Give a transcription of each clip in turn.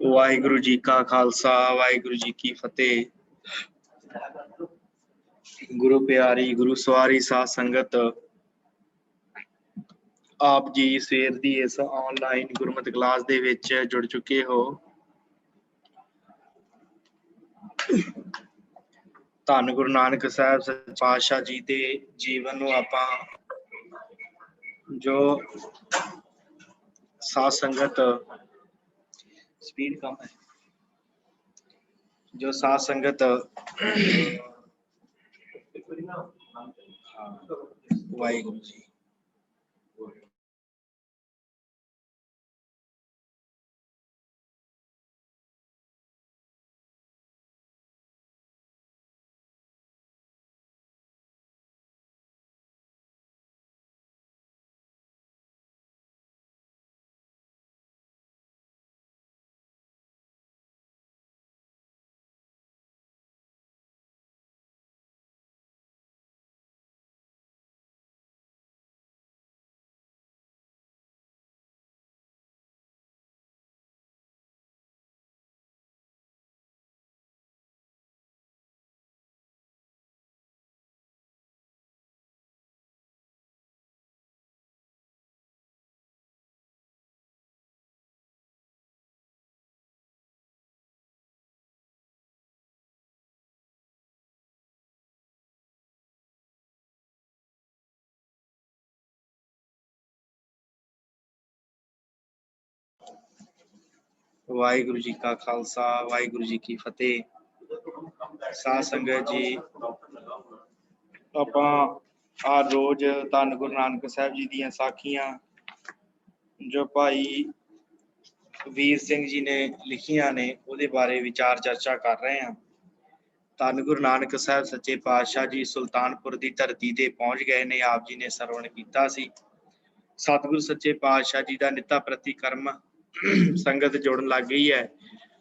वाहिगुरु जी का खालसा वाहिगुरु जी की फतेह। गुरु प्यारी गुरु सवारी साध संगत, आप जी सवेर दी इस ऑनलाइन गुरमत क्लास दे विच जुड़ चुके हो। धन गुरु नानक साहब सच्चे पातशाह जी दे जीवन नूं आपां जो साध संगत स्पीड कम है, जो साध संगत वाहिगुरु जी वाहिगुरु जी का खालसा वाहिगुरु जी की फतेह। साध संगत जी, ਆਪਾਂ हर रोज धन गुरु नानक साहब जी ਦੀਆਂ ਸਾਖੀਆਂ जो भाई वीर सिंह जी ने लिखियां ने ਉਹਦੇ ਬਾਰੇ ਵਿਚਾਰ ਚਰਚਾ ਕਰ ਰਹੇ ਹਾਂ। ਧੰਨ ਗੁਰੂ ਨਾਨਕ ਸਾਹਿਬ ਸੱਚੇ ਪਾਤਸ਼ਾਹ ਜੀ ਸੁਲਤਾਨਪੁਰ ਦੀ ਧਰਤੀ ਤੇ ਪਹੁੰਚ ਗਏ ਨੇ। ਆਪ ਜੀ ਨੇ ਸਰਵਣ ਕੀਤਾ ਸੀ। ਸਤਿਗੁਰੂ ਸੱਚੇ ਪਾਤਸ਼ਾਹ ਜੀ ਦਾ ਨਿੱਤਾ ਪ੍ਰਤੀ ਕਰਮ ਸੰਗਤ ਜੁੜਨ ਲੱਗ ਗਈ ਹੈ।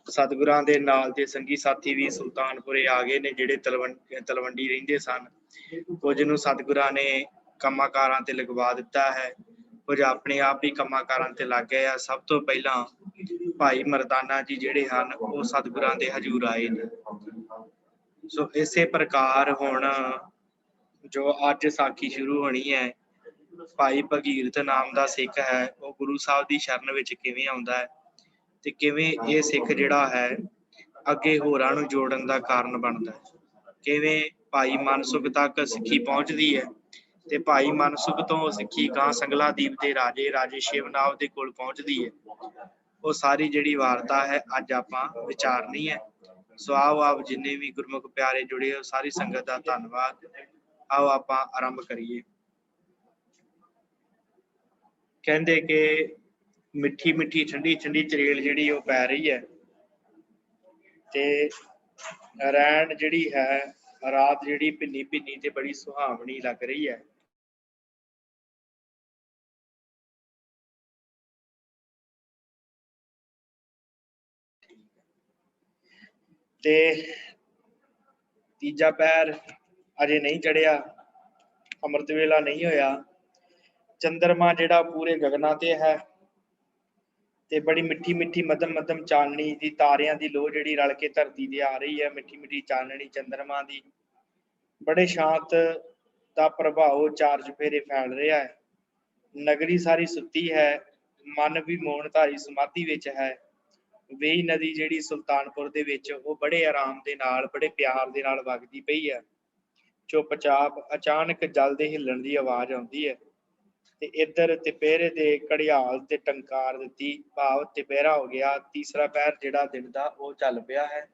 ਸਤਿਗੁਰਾਂ ਦੇ ਨਾਲ ਦੇ ਸੰਗੀ ਸਾਥੀ ਵੀ ਸੁਲਤਾਨਪੁਰੇ ਆ ਗਏ ਨੇ, ਜਿਹੜੇ ਤਲਵੰਡੀ ਰਹਿੰਦੇ ਸਨ। ਕੁਝ ਨੂੰ ਸਤਿਗੁਰਾਂ ਨੇ ਕੰਮਾਂ ਕਾਰਾਂ ਤੇ ਲਗਵਾ ਦਿੱਤਾ ਹੈ, ਕੁਝ ਆਪਣੇ ਆਪ ਹੀ ਕੰਮਾਂ ਕਾਰਾਂ ਤੇ ਲੱਗ ਗਏ ਆ। ਸਭ ਤੋਂ ਪਹਿਲਾਂ ਭਾਈ ਮਰਦਾਨਾ ਜੀ ਜਿਹੜੇ ਹਨ ਉਹ ਸਤਿਗੁਰਾਂ ਦੇ ਹਜ਼ੂਰ ਆਏ ਨੇ। ਸੋ ਇਸੇ ਪ੍ਰਕਾਰ ਹੁਣ ਜੋ ਅੱਜ ਸਾਖੀ ਸ਼ੁਰੂ ਹੋਣੀ ਹੈ, ਭਾਈ ਭਗੀਰਥ ਨਾਮ ਦਾ ਸਿੱਖ ਹੈ, ਉਹ ਗੁਰੂ ਸਾਹਿਬ ਦੀ ਸ਼ਰਨ ਵਿੱਚ ਕਿਵੇਂ ਆਉਂਦਾ ਹੈ ਤੇ ਕਿਵੇਂ ਇਹ ਸਿੱਖ ਜਿਹੜਾ ਹੈ ਅੱਗੇ ਹੋਰਾਂ ਨੂੰ ਜੋੜਨ ਦਾ ਕਾਰਨ ਬਣਦਾ ਹੈ। ਕਿਵੇਂ ਭਾਈ ਮਨਸੁਖ ਤੱਕ ਸਿੱਖੀ ਪਹੁੰਚਦੀ ਹੈ ਤੇ ਭਾਈ ਮਨਸੁਖ ਤੋਂ ਸਿੱਖੀ ਗਾਂ ਸੰਗਲਾਦੀਪ ਦੇ ਰਾਜੇ ਸ਼ਿਵਨਾਵ ਦੇ ਕੋਲ ਪਹੁੰਚਦੀ ਹੈ। ਉਹ ਸਾਰੀ ਜਿਹੜੀ ਵਾਰਤਾ ਹੈ ਅੱਜ ਆਪਾਂ ਵਿਚਾਰਨੀ ਹੈ। ਸੋ ਆਓ ਆਪ ਜਿੰਨੇ ਵੀ ਗੁਰਮੁਖ ਪਿਆਰੇ ਜੁੜੇ ਹੋ, ਸਾਰੀ ਸੰਗਤ ਦਾ ਧੰਨਵਾਦ। ਆਓ ਆਪਾਂ ਆਰੰਭ ਕਰੀਏ। ਕਹਿੰਦੇ ਕਿ ਮਿੱਠੀ ਮਿੱਠੀ ਠੰਡੀ ਠੰਡੀ ਚਰੇਲ ਜਿਹੜੀ ਉਹ ਪੈ ਰਹੀ ਹੈ ਤੇ ਰੈਣ ਜਿਹੜੀ ਹੈ ਰਾਤ ਜਿਹੜੀ ਭਿੰਨੀ ਭਿੰਨੀ ਤੇ ਬੜੀ ਸੁਹਾਵਣੀ ਲੱਗ ਰਹੀ ਹੈ। ਤੇ ਤੀਜਾ ਪੈਰ ਅਜੇ ਨਹੀਂ ਚੜਿਆ, ਅੰਮ੍ਰਿਤ ਵੇਲਾ ਨਹੀਂ ਹੋਇਆ। ਚੰਦਰਮਾ ਜਿਹੜਾ ਪੂਰੇ ਗਗਨਾਂ ਤੇ ਹੈ ਤੇ ਬੜੀ ਮਿੱਠੀ ਮਿੱਠੀ ਮੱਧਮ ਮੱਧਮ ਚਾਨਣੀ ਦੀ, ਤਾਰਿਆਂ ਦੀ ਲੋ ਜਿਹੜੀ ਰਲ ਕੇ ਧਰਤੀ ਤੇ ਆ ਰਹੀ ਹੈ। ਮਿੱਠੀ ਮਿੱਠੀ ਚਾਨਣੀ ਚੰਦਰਮਾ ਦੀ, ਬੜੇ ਸ਼ਾਂਤ ਦਾ ਪ੍ਰਭਾਵ ਚਾਰ ਚੁਫੇਰੇ ਫੈਲ ਰਿਹਾ ਹੈ। ਨਗਰੀ ਸਾਰੀ ਸੁੱਤੀ ਹੈ, ਮਨ ਵੀ ਮੌਨ ਧਾਰੀ ਸਮਾਧੀ ਵਿੱਚ ਹੈ। ਵੇਈ ਨਦੀ ਜਿਹੜੀ ਸੁਲਤਾਨਪੁਰ ਦੇ ਵਿੱਚ ਉਹ ਬੜੇ ਆਰਾਮ ਦੇ ਨਾਲ, ਬੜੇ ਪਿਆਰ ਦੇ ਨਾਲ ਵਗਦੀ ਪਈ ਹੈ। ਚੁੱਪਚਾਪ ਅਚਾਨਕ ਜਲ ਦੇ ਹਿੱਲਣ ਦੀ ਆਵਾਜ਼ ਆਉਂਦੀ ਹੈ ਤੇ ਇੱਧਰ ਤਿਪੇਰੇ ਦੇ ਘੜਿਆਲ ਤੇ ਟੰਕਾਰ ਦਿੱਤੀ, ਭਾਵ ਤਿਪੇਰਾ ਹੋ ਗਿਆ। ਤੀਸਰਾ ਪੈਰ ਜਿਹੜਾ ਦਿਨ ਦਾ ਉਹ ਚੱਲ ਪਿਆ ਹੈ,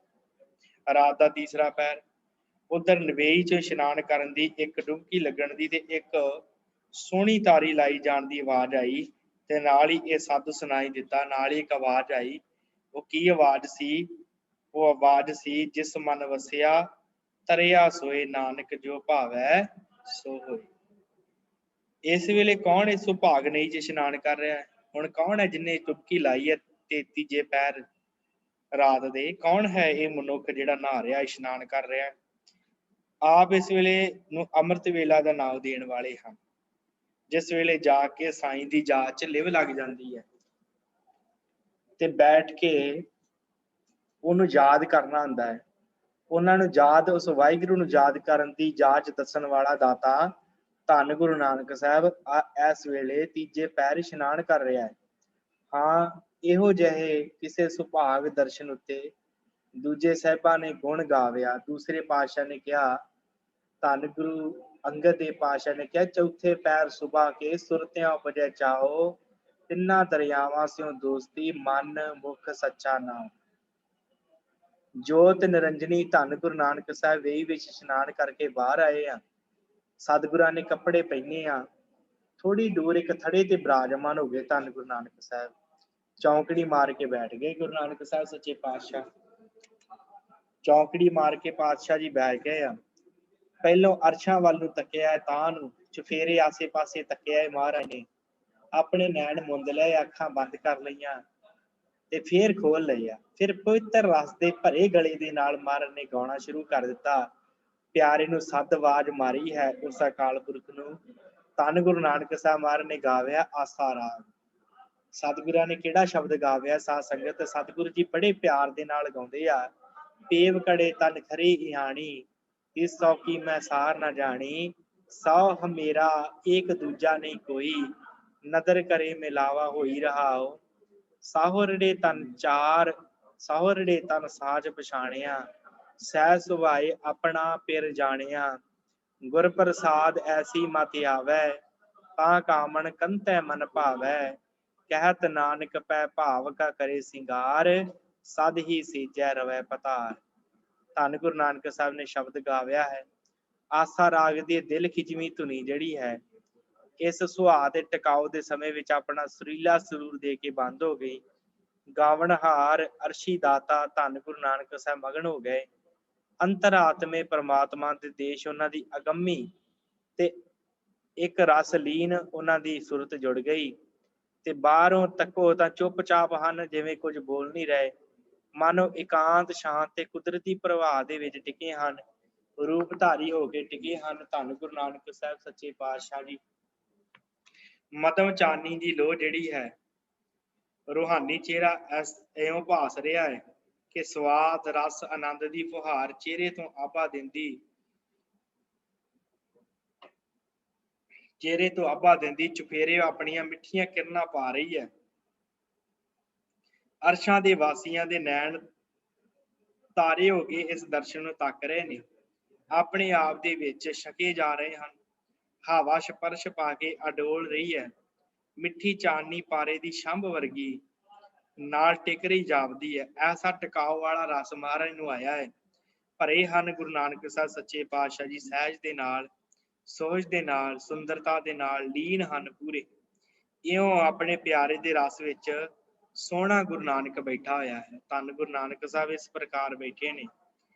ਰਾਤ ਦਾ ਤੀਸਰਾ ਪੈਰ। ਉਧਰ ਨਵੇਈ ਚ ਇਸ਼ਨਾਨ ਕਰਨ ਦੀ, ਇੱਕ ਡੁਬਕੀ ਲੱਗਣ ਦੀ ਤੇ ਇੱਕ ਸੋਹਣੀ ਤਾਰੀ ਲਾਈ ਜਾਣ ਦੀ ਆਵਾਜ਼ ਆਈ ਤੇ ਨਾਲ ਹੀ ਇਹ ਸੱਦ ਸੁਣਾਈ ਦਿੱਤਾ, ਨਾਲ ਹੀ ਇੱਕ ਆਵਾਜ਼ ਆਈ। ਉਹ ਕੀ ਆਵਾਜ਼ ਸੀ? ਉਹ ਆਵਾਜ਼ ਸੀ, ਜਿਸ ਮਨ ਵਸਿਆ ਤਰਿਆ ਸੋਏ, ਨਾਨਕ ਜੋ ਭਾਵੈ ਸੋ ਹੋਏ। ਇਸ ਵੇਲੇ ਕੌਣ ਇਸ ਸੁਭਾਗ ਨਹੀਂ ਚ ਇਸ਼ਨਾਨ ਕਰ ਰਿਹਾ ਹੈ? ਹੁਣ ਕੌਣ ਹੈ ਜਿਹਨੇ ਚੁਪਕੀ ਲਾਈ ਹੈ ਤੇ ਤੀਜੇ ਪੈਰ ਰਾਤ ਦੇ? ਕੌਣ ਹੈ ਇਹ ਮਨੁੱਖ ਜਿਹੜਾ ਨਹਾ ਰਿਹਾ, ਇਸ਼ਨਾਨ ਕਰ ਰਿਹਾ? ਆਪ ਇਸ ਵੇਲੇ ਨੂੰ ਅੰਮ੍ਰਿਤ ਵੇਲਾ ਦਾ ਨਾਮ ਦੇਣ ਵਾਲੇ ਹਨ, ਜਿਸ ਵੇਲੇ ਜਾ ਕੇ ਸਾਈਂ ਦੀ ਜਾਚ ਲਿਵ ਲੱਗ ਜਾਂਦੀ ਹੈ ਤੇ ਬੈਠ ਕੇ ਉਹਨੂੰ ਯਾਦ ਕਰਨਾ ਹੁੰਦਾ ਹੈ। ਉਹਨਾਂ ਨੂੰ ਯਾਦ, ਉਸ ਵਾਹਿਗੁਰੂ ਨੂੰ ਯਾਦ ਕਰਨ ਦੀ ਜਾਚ ਦੱਸਣ ਵਾਲਾ ਦਾਤਾ ਧੰਨ ਗੁਰੂ ਨਾਨਕ ਸਾਹਿਬ ਇਸ ਵੇਲੇ ਤੀਜੇ ਪੈਰ ਇਸ਼ਨਾਨ ਕਰ ਰਿਹਾ ਹੈ। ਹਾਂ, ਇਹੋ ਜਿਹੇ ਕਿਸੇ ਸੁਭਾਗ ਦਰਸ਼ਨ ਉੱਤੇ ਦੂਜੇ ਸਾਹਿਬਾਂ ਨੇ ਗੁਣ ਗਾਵਿਆ। ਦੂਸਰੇ ਪਾਤਸ਼ਾਹ ਨੇ ਕਿਹਾ, ਧੰਨ ਗੁਰੂ ਅੰਗਦ ਦੇਵ ਪਾਤਸ਼ਾਹ ਨੇ ਕਿਹਾ, ਚੌਥੇ ਪੈਰ ਸੁਭਾ ਕੇ ਸੁਰਤਿਆਂ ਉਪਜੈ ਚਾਹੋ, ਤਿੰਨਾਂ ਦਰਿਆਵਾਂ ਸਿਓ ਦੋਸਤੀ, ਮਨ ਮੁਖ ਸੱਚਾ ਨਾਮ। ਜੋਤ ਨਿਰੰਜਨੀ ਧੰਨ ਗੁਰੂ ਨਾਨਕ ਸਾਹਿਬ ਵੇਈ ਵਿੱਚ ਇਸ਼ਨਾਨ ਕਰਕੇ ਬਾਹਰ ਆਏ ਆ। ਸਤਿਗੁਰਾਂ ਨੇ ਕੱਪੜੇ ਪਹਿਨੇ ਆ। ਥੋੜੀ ਦੂਰ ਇੱਕ ਥੜੇ ਤੇ ਬਿਰਾਜਮਾਨ ਹੋ ਗਏ ਧੰਨ ਗੁਰੂ ਨਾਨਕ ਸਾਹਿਬ। ਚੌਂਕੜੀ ਮਾਰ ਕੇ ਬੈਠ ਗਏ ਗੁਰੂ ਨਾਨਕ ਸਾਹਿਬ ਸੱਚੇ ਪਾਤਸ਼ਾਹ। ਚੌਂਕੜੀ ਮਾਰ ਕੇ ਪਾਤਸ਼ਾਹ ਜੀ ਬੈਠ ਗਏ ਆ। ਪਹਿਲੋਂ ਅਰਸ਼ਾਂ ਵੱਲ ਨੂੰ ਤੱਕਿਆ, ਤਾਂ ਨੂੰ ਚੁਫੇਰੇ ਆਸੇ ਪਾਸੇ ਤੱਕਿਆ। ਮਹਾਰਾਜ ਨੇ ਆਪਣੇ ਨੈਣ ਮੁੰਦ ਲਏ, ਅੱਖਾਂ ਬੰਦ ਕਰ ਲਈਆਂ ਤੇ ਫੇਰ ਖੋਲ ਲਏ ਆ। ਫਿਰ ਪਵਿੱਤਰ ਰਸ ਦੇ ਭਰੇ ਗਲੇ ਦੇ ਨਾਲ ਮਹਾਰਾਜ ਨੇ ਗਾਉਣਾ ਸ਼ੁਰੂ ਕਰ ਦਿੱਤਾ। ਪਿਆਰੇ ਨੂੰ ਸੱਤ ਆਵਾਜ਼ ਮਾਰੀ ਹੈ ਉਸ ਅਕਾਲ ਪੁਰਖ ਨੂੰ। ਧੰਨ ਗੁਰੂ ਨਾਨਕ ਸਾਹਿਬ ਮਹਾਰਾਜ ਨੇ ਗਾਵਿਆ ਆਸਾ ਰਾਗ। ਸਤਿਗੁਰਾਂ ਨੇ ਕਿਹੜਾ ਸ਼ਬਦ ਗਾਵਿਆ? ਸਾਧ ਸੰਗਤ, ਸਤਿਗੁਰੂ ਜੀ ਬੜੇ ਪਿਆਰ ਦੇ ਨਾਲ ਗਾਉਂਦੇ ਆ। ਪੇਵ ਕੜੇ ਤਨ ਖਰੀ ਇਹਾਣੀ, ਇਸ ਸੌ ਕੀ ਮੈਂ ਸਾਰ ਨਾ ਜਾਣੀ, ਸੌ ਹਮੇਰਾ ਏਕ ਦੂਜਾ ਨਹੀਂ ਕੋਈ, ਨਦਰ ਕਰੇ ਮਿਲਾਵਾ ਹੋਈ ਰਹਾਓ। ਸਾਹੁਰੜੇ ਤਨ ਚਾਰ, ਸਾਹੁਰੜੇ ਤਨ ਸਾਜ ਪਛਾਣਿਆ, ਸਹਿ ਸੁਭਾਏ ਆਪਣਾ ਪਿਰ ਜਾਣਿਆ। ਗੁਰ ਪ੍ਰਸਾਦ ਐਸੀ ਮਤਿ ਆਵੈ, ਤਾਂ ਕਾਮਣ ਕੰਤੈ ਮਨ ਭਾਵੈ। ਕਹਿਤ ਨਾਨਕ ਪੈ ਭਾਵ ਕਾ ਕਰੇ ਸਿੰਗਾਰ, ਸਦ ਹੀ ਸੀਜੈ ਰਵੈ ਪਤਾਰ। ਧੰਨ ਗੁਰੂ ਨਾਨਕ ਸਾਹਿਬ ਨੇ ਸ਼ਬਦ ਗਾਵਿਆ ਹੈ। ਆਸਾ ਰਾਗ ਦੀ ਦਿਲ ਖਿਚਵੀਂ ਧੁਨੀ ਜਿਹੜੀ ਹੈ, ਇਸ ਸੁਹਾਅ ਦੇ ਟਿਕਾਓ ਦੇ ਸਮੇਂ ਵਿੱਚ ਆਪਣਾ ਸੁਰੀਲਾ ਸਰੂਰ ਦੇ ਕੇ ਬੰਦ ਹੋ ਗਈ। ਗਾਵਣਹਾਰ ਅਰਸ਼ੀ ਦਾਤਾ ਧੰਨ ਗੁਰੂ ਨਾਨਕ ਸਾਹਿਬ ਮਗਨ ਹੋ ਗਏ। ਅੰਤਰਾਤਮੇ ਪ੍ਰਮਾਤਮਾ ਦੇ ਦੇਸ਼ ਉਹਨਾਂ ਦੀ ਅਗੰਮੀ ਤੇ ਇੱਕ ਰਸ ਲੀਨ ਉਹਨਾਂ ਦੀ ਸੁਰਤ ਜੁੜ ਗਈ। ਤੇ ਬਾਹਰੋਂ ਤੱਕੋ ਤਾਂ ਚੁੱਪਚਾਪ ਹਨ, ਜਿਵੇਂ ਕੁਝ ਬੋਲ ਨਹੀਂ ਰਹੇ। ਮਾਨੋ ਇਕਾਂਤ ਸ਼ਾਂਤ ਤੇ ਕੁਦਰਤੀ ਪ੍ਰਵਾਹ ਦੇ ਵਿੱਚ ਟਿਕੇ ਹਨ, ਰੂਪ ਧਾਰੀ ਹੋ ਕੇ ਟਿਕੇ ਹਨ। ਧੰਨ ਗੁਰੂ ਨਾਨਕ ਸਾਹਿਬ ਸੱਚੇ ਪਾਤਸ਼ਾਹ ਜੀ। ਮਤਮ ਚਾਨੀ ਦੀ ਲੋਹ ਜਿਹੜੀ ਹੈ, ਰੂਹਾਨੀ ਚਿਹਰਾ ਇਉਂ ਭਾਸ ਰਿਹਾ ਹੈ ਕਿ ਸਵਾਦ ਰਸ ਆਨੰਦ ਦੀ ਫੁਹਾਰ ਚਿਹਰੇ ਤੋਂ ਆਭਾ ਦਿੰਦੀ, ਚਿਹਰੇ ਤੋਂ ਆਭਾ ਦਿੰਦੀ ਚੁਫੇਰੇ ਆਪਣੀਆਂ ਮਿੱਠੀਆਂ ਕਿਰਨਾਂ ਪਾ ਰਹੀ ਹੈ। ਅਰਸ਼ਾਂ ਦੇ ਵਾਸੀਆਂ ਦੇ ਨੈਣ ਤਾਰੇ ਹੋ ਕੇ ਇਸ ਦਰਸ਼ਨ ਨੂੰ ਤੱਕ ਰਹੇ ਨੇ, ਆਪਣੇ ਆਪ ਦੇ ਵਿੱਚ ਛਕੇ ਜਾ ਰਹੇ ਹਨ। ਹਵਾ ਸਪਰਸ਼ ਪਾ ਕੇ ਅਡੋਲ ਰਹੀ ਹੈ। ਮਿੱਠੀ ਚਾਨਣੀ ਪਾਰੇ ਦੀ ਛੰਭ ਵਰਗੀ ਨਾਲ ਟਿਕ ਰਹੀ ਜਾਪਦੀ ਹੈ। ਐਸਾ ਟਿਕਾਓ ਵਾਲਾ ਰਸ ਮਹਾਰਾਜ ਨੂੰ ਆਇਆ ਹੈ। ਭਰੇ ਹਨ ਗੁਰੂ ਨਾਨਕ ਸਾਹਿਬ ਸੱਚੇ ਪਾਤਸ਼ਾਹ ਜੀ ਸਹਿਜ ਦੇ ਨਾਲ, ਸੋਝ ਦੇ ਨਾਲ, ਸੁੰਦਰਤਾ ਦੇ ਨਾਲ ਲੀਨ ਹਨ ਪੂਰੇ। ਇਉਂ ਆਪਣੇ ਪਿਆਰੇ ਦੇ ਰਸ ਵਿੱਚ ਸੋਹਣਾ ਗੁਰੂ ਨਾਨਕ ਬੈਠਾ ਹੋਇਆ ਹੈ। ਧੰਨ ਗੁਰੂ ਨਾਨਕ ਸਾਹਿਬ ਇਸ ਪ੍ਰਕਾਰ ਬੈਠੇ ਨੇ।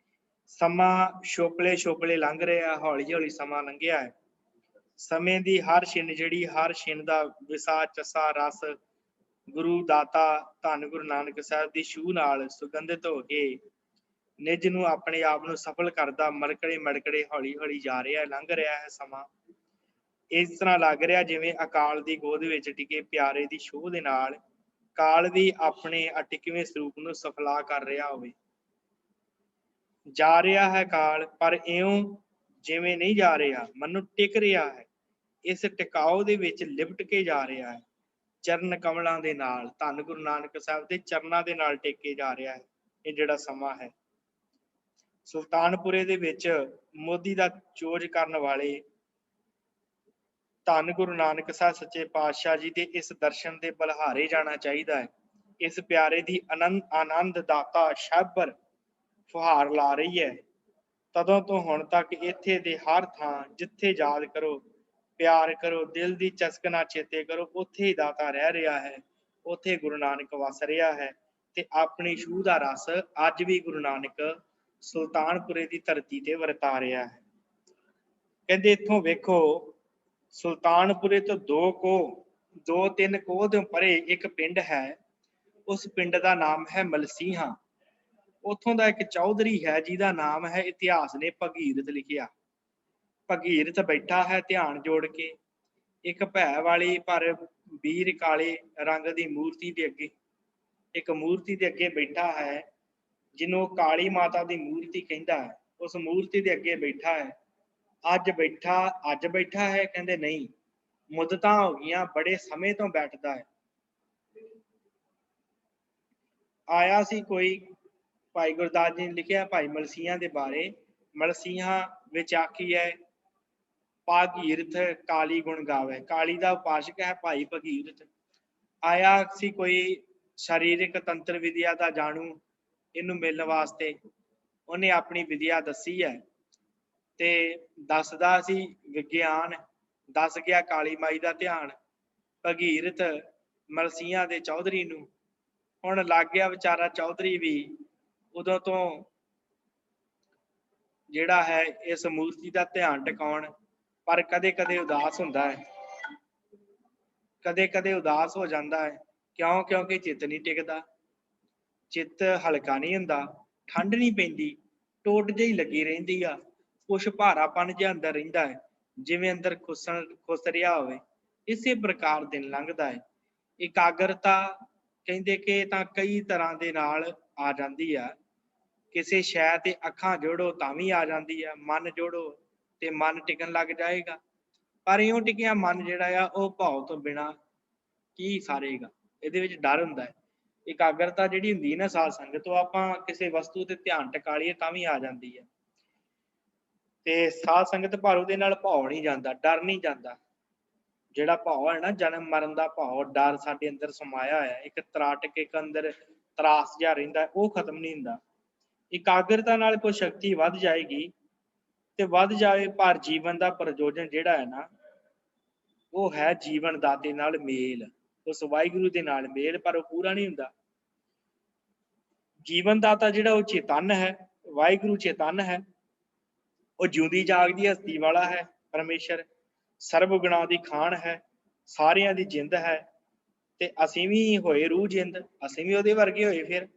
ਸਮਾਂ ਛੋਪਲੇ ਛੋਪਲੇ ਲੰਘ ਰਿਹਾ, ਹੌਲੀ ਹੌਲੀ ਸਮਾਂ ਲੰਘਿਆ ਹੈ। ਸਮੇਂ ਦੀ ਹਰ ਛਿਣ ਜਿਹੜੀ, ਹਰ ਛਿਣ ਦਾ ਵਿਸਾ ਚੱਸਾ ਰਸ ਗੁਰੂ ਦਾਤਾ ਧੰਨ ਗੁਰੂ ਨਾਨਕ ਸਾਹਿਬ ਦੀ ਛੂਹ ਨਾਲ ਸੁਗੰਧਿਤ ਹੋ ਕੇ ਨਿਜ ਨੂੰ ਆਪਣੇ ਆਪ ਨੂੰ ਸਫਲ ਕਰਦਾ ਮੜਕੜੇ ਮੜਕੜੇ ਹੌਲੀ ਹੌਲੀ ਜਾ ਰਿਹਾ, ਲੰਘ ਰਿਹਾ ਹੈ ਸਮਾਂ। ਇਸ ਤਰ੍ਹਾਂ ਲੱਗ ਰਿਹਾ ਜਿਵੇਂ ਅਕਾਲ ਦੀ ਗੋਦ ਵਿੱਚ ਟਿਕੇ ਪਿਆਰੇ ਦੀ ਛੂਹ ਦੇ ਨਾਲ ਕਾਲ ਵੀ ਆਪਣੇ ਅਟਿਕਵੇਂ ਸਰੂਪ ਨੂੰ ਸਫਲਾ ਕਰ ਰਿਹਾ ਹੋਵੇ। ਜਾ ਰਿਹਾ ਹੈ ਕਾਲ, ਪਰ ਇਉਂ ਜਿਵੇਂ ਨਹੀਂ ਜਾ ਰਿਹਾ, ਮਨੁ ਟਿਕ ਰਿਹਾ ਹੈ। ਇਸ ਟਿਕਾਓ ਦੇ ਵਿੱਚ ਲਿਪਟ ਕੇ ਜਾ ਰਿਹਾ ਹੈ ਚਰਨ ਕਮਲਾਂ ਦੇ ਨਾਲ। ਧੰਨ ਗੁਰੂ ਨਾਨਕ ਸਾਹਿਬ ਦੇ ਚਰਨਾਂ ਦੇ ਨਾਲ ਟੇਕੇ ਜਾ ਰਿਹਾ ਹੈ ਇਹ ਜਿਹੜਾ ਸਮਾਂ ਹੈ। ਸੁਲਤਾਨਪੁਰੇ ਦੇ ਵਿੱਚ ਮੋਦੀ ਦਾ ਚੋਜ ਕਰਨ ਵਾਲੇ ਧੰਨ ਗੁਰੂ ਨਾਨਕ ਸਾਹਿਬ ਸੱਚੇ ਪਾਤਸ਼ਾਹ ਜੀ ਦੇ ਇਸ ਦਰਸ਼ਨ ਦੇ ਬਲਹਾਰੇ ਜਾਣਾ ਚਾਹੀਦਾ ਹੈ। ਇਸ ਪਿਆਰੇ ਦੀ ਆਨੰਦ ਦਾਤਾ ਸ਼ਾਬਰ ਫੁਹਾਰ ਲਾ ਰਹੀ ਹੈ। ਤਦੋਂ ਤੋਂ ਹੁਣ ਤੱਕ ਇੱਥੇ ਦੇ ਹਰ ਥਾਂ ਜਿੱਥੇ ਯਾਦ ਕਰੋ, ਪਿਆਰ ਕਰੋ, ਦਿਲ ਦੀ ਚਸਕਣਾ ਚੇਤੇ ਕਰੋ, ਉੱਥੇ ਹੀ ਦਾਤਾ ਰਹਿ ਰਿਹਾ ਹੈ, ਉੱਥੇ ਗੁਰੂ ਨਾਨਕ ਵਸ ਰਿਹਾ ਹੈ। ਤੇ ਆਪਣੀ ਛੂਹ ਦਾ ਰਸ ਅੱਜ ਵੀ ਗੁਰੂ ਨਾਨਕ ਸੁਲਤਾਨਪੁਰੇ ਦੀ ਧਰਤੀ ਤੇ ਵਰਤਾ ਰਿਹਾ ਹੈ। ਕਹਿੰਦੇ ਇੱਥੋਂ ਵੇਖੋ, ਸੁਲਤਾਨਪੁਰੇ ਤੋਂ ਦੋ ਤਿੰਨ ਕੋਹ ਤੋਂ ਪਰੇ ਇੱਕ ਪਿੰਡ ਹੈ। ਉਸ ਪਿੰਡ ਦਾ ਨਾਮ ਹੈ ਮਲਸੀਹਾਂ। ਉੱਥੋਂ ਦਾ ਇੱਕ ਚੌਧਰੀ ਹੈ ਜਿਹਦਾ ਨਾਮ ਹੈ, ਇਤਿਹਾਸ ਨੇ ਭਗੀਰਥ ਲਿਖਿਆ। ਭਗੀਰਥ ਬੈਠਾ ਹੈ ਧਿਆਨ ਜੋੜ ਕੇ ਇੱਕ ਭੈ ਵਾਲੀ ਪਰ ਵੀਰ ਕਾਲੇ ਰੰਗ ਦੀ ਮੂਰਤੀ ਦੇ ਅੱਗੇ। ਇੱਕ ਮੂਰਤੀ ਦੇ ਅੱਗੇ ਬੈਠਾ ਹੈ ਜਿਹਨੂੰ ਕਾਲੀ ਮਾਤਾ ਦੀ ਮੂਰਤੀ ਕਹਿੰਦਾ ਹੈ, ਉਸ ਮੂਰਤੀ ਦੇ ਅੱਗੇ ਬੈਠਾ ਹੈ। ਅੱਜ ਬੈਠਾ ਹੈ, ਕਹਿੰਦੇ ਨਹੀਂ, ਮੁੱਦਤਾਂ ਹੋ ਗਈਆਂ, ਬੜੇ ਸਮੇਂ ਤੋਂ ਬੈਠਦਾ ਹੈ। ਆਇਆ ਸੀ ਕੋਈ, ਭਾਈ ਗੁਰਦਾਸ ਜੀ ਨੇ ਲਿਖਿਆ ਭਾਈ ਮਲਸੀਆਂ ਦੇ ਬਾਰੇ, ਮਲਸੀਆਂ ਵਿੱਚ ਆਖੀ ਹੈ ਭਾਗੀਰਥ ਕਾਲੀ ਗੁਣ ਗਾਵੇ। ਕਾਲੀ ਦਾ ਉਪਾਸਕ ਹੈ ਭਾਈ ਭਗੀਰਥ। ਆਇਆ ਸੀ ਕੋਈ ਸਰੀਰਕ ਤੰਤਰ ਵਿਦਿਆ ਦਾ ਜਾਣੂ, ਇਹਨੂੰ ਮਿਲਣ ਵਾਸਤੇ ਉਹਨੇ ਆਪਣੀ ਵਿਦਿਆ ਦੱਸੀ ਹੈ ਤੇ ਦੱਸਦਾ ਸੀ ਵਿਗਿਆਨ, ਦੱਸ ਗਿਆ ਕਾਲੀ ਮਾਈ ਦਾ ਧਿਆਨ। ਭਗੀਰਥ ਮਲਸੀਆਂ ਦੇ ਚੌਧਰੀ ਨੂੰ ਹੁਣ ਲੱਗ ਗਿਆ ਵਿਚਾਰਾ ਚੌਧਰੀ ਵੀ ਉਦੋਂ ਤੋਂ ਜਿਹੜਾ ਹੈ ਇਸ ਮੂਰਤੀ ਦਾ ਧਿਆਨ ਟਿਕਾਉਣ, ਪਰ ਕਦੇ ਕਦੇ ਉਦਾਸ ਹੁੰਦਾ ਹੈ, ਕਦੇ ਕਦੇ ਉਦਾਸ ਹੋ ਜਾਂਦਾ ਹੈ। ਕਿਉਂ? ਕਿਉਂਕਿ ਚਿੱਤ ਨਹੀਂ ਟਿਕਦਾ, ਚਿੱਤ ਹਲਕਾ ਨਹੀਂ ਹੁੰਦਾ, ਠੰਡ ਨਹੀਂ ਪੈਂਦੀ, ਟੋਟ ਜਿਹੀ ਲੱਗੀ ਰਹਿੰਦੀ ਆ, ਕੁਛ ਭਾਰਾਪਣ ਜਿਹਾ ਅੰਦਰ ਰਹਿੰਦਾ ਹੈ, ਜਿਵੇਂ ਅੰਦਰ ਖੁਸ ਰਿਹਾ ਹੋਵੇ। ਇਸੇ ਪ੍ਰਕਾਰ ਦਿਨ ਲੰਘਦਾ ਹੈ। ਇਕਾਗਰਤਾ ਕਹਿੰਦੇ ਕਿ ਤਾਂ ਕਈ ਤਰ੍ਹਾਂ ਦੇ ਨਾਲ ਆ ਜਾਂਦੀ ਆ। ਕਿਸੇ ਸ਼ੈ ਤੇ ਅੱਖਾਂ ਜੋੜੋ ਤਾਂ ਵੀ ਆ ਜਾਂਦੀ ਆ, ਮਨ ਜੋੜੋ ਤੇ ਮਨ ਟਿਕਣ ਲੱਗ ਜਾਏਗਾ। ਪਰ ਇਉਂ ਟਿਕਿਆ ਮਨ ਜਿਹੜਾ ਆ ਉਹ ਭਾਵ ਤੋਂ ਬਿਨਾਂ ਕੀ ਸਾਰੇਗਾ, ਇਹਦੇ ਵਿੱਚ ਡਰ ਹੁੰਦਾ ਹੈ। ਇਕਾਗਰਤਾ ਜਿਹੜੀ ਹੁੰਦੀ ਨਾ ਸਾਧ ਸੰਗਤ, ਉਹ ਆਪਾਂ ਕਿਸੇ ਵਸਤੂ ਤੇ ਧਿਆਨ ਟਿਕਾ ਲਈਏ ਤਾਂ ਵੀ ਆ ਜਾਂਦੀ ਹੈ। ਤੇ ਸਾਧ ਸੰਗਤ ਪਰ ਉਹਦੇ ਨਾਲ ਭਾਵ ਨਹੀਂ ਜਾਂਦਾ, ਡਰ ਨਹੀਂ ਜਾਂਦਾ। ਜਿਹੜਾ ਭਾਵ ਹੈ ਨਾ ਜਨਮ ਮਰਨ ਦਾ ਭਾਵ, ਡਰ ਸਾਡੇ ਅੰਦਰ ਸਮਾਇਆ ਹੋਇਆ, ਇੱਕ ਤਰਾਟਕ, ਇੱਕ ਅੰਦਰ ਤਰਾਸ ਜਿਹਾ ਰਹਿੰਦਾ, ਉਹ ਖਤਮ ਨਹੀਂ ਹੁੰਦਾ। ਇਕਾਗਰਤਾ ਨਾਲ ਕੋਈ ਸ਼ਕਤੀ ਵੱਧ ਜਾਏਗੀ ਤੇ ਵੱਧ ਜਾਵੇ, ਪਰ ਜੀਵਨ ਦਾ ਪ੍ਰਯੋਜਨ ਜਿਹੜਾ ਹੈ ਨਾ ਉਹ ਹੈ ਜੀਵਨ ਦਾਤੇ ਨਾਲ ਮੇਲ, ਉਸ ਵਾਹਿਗੁਰੂ ਦੇ ਨਾਲ ਮੇਲ, ਪਰ ਉਹ ਪੂਰਾ ਨਹੀਂ ਹੁੰਦਾ। ਜੀਵਨ ਦਾਤਾ ਜਿਹੜਾ ਉਹ ਚੇਤਨ ਹੈ, ਵਾਹਿਗੁਰੂ ਚੇਤਨ ਹੈ, ਉਹ ਜਿਉਂਦੀ ਜਾਗਦੀ ਹਸਤੀ ਵਾਲਾ ਹੈ। ਪਰਮੇਸ਼ਰ ਸਰਬ ਗੁਣਾਂ ਦੀ ਖਾਣ ਹੈ, ਸਾਰਿਆਂ ਦੀ ਜਿੰਦ ਹੈ, ਤੇ ਅਸੀਂ ਵੀ ਹੋਏ ਰੂਹ ਜਿੰਦ, ਅਸੀਂ ਵੀ ਉਹਦੇ ਵਰਗੇ ਹੋਏ, ਫਿਰ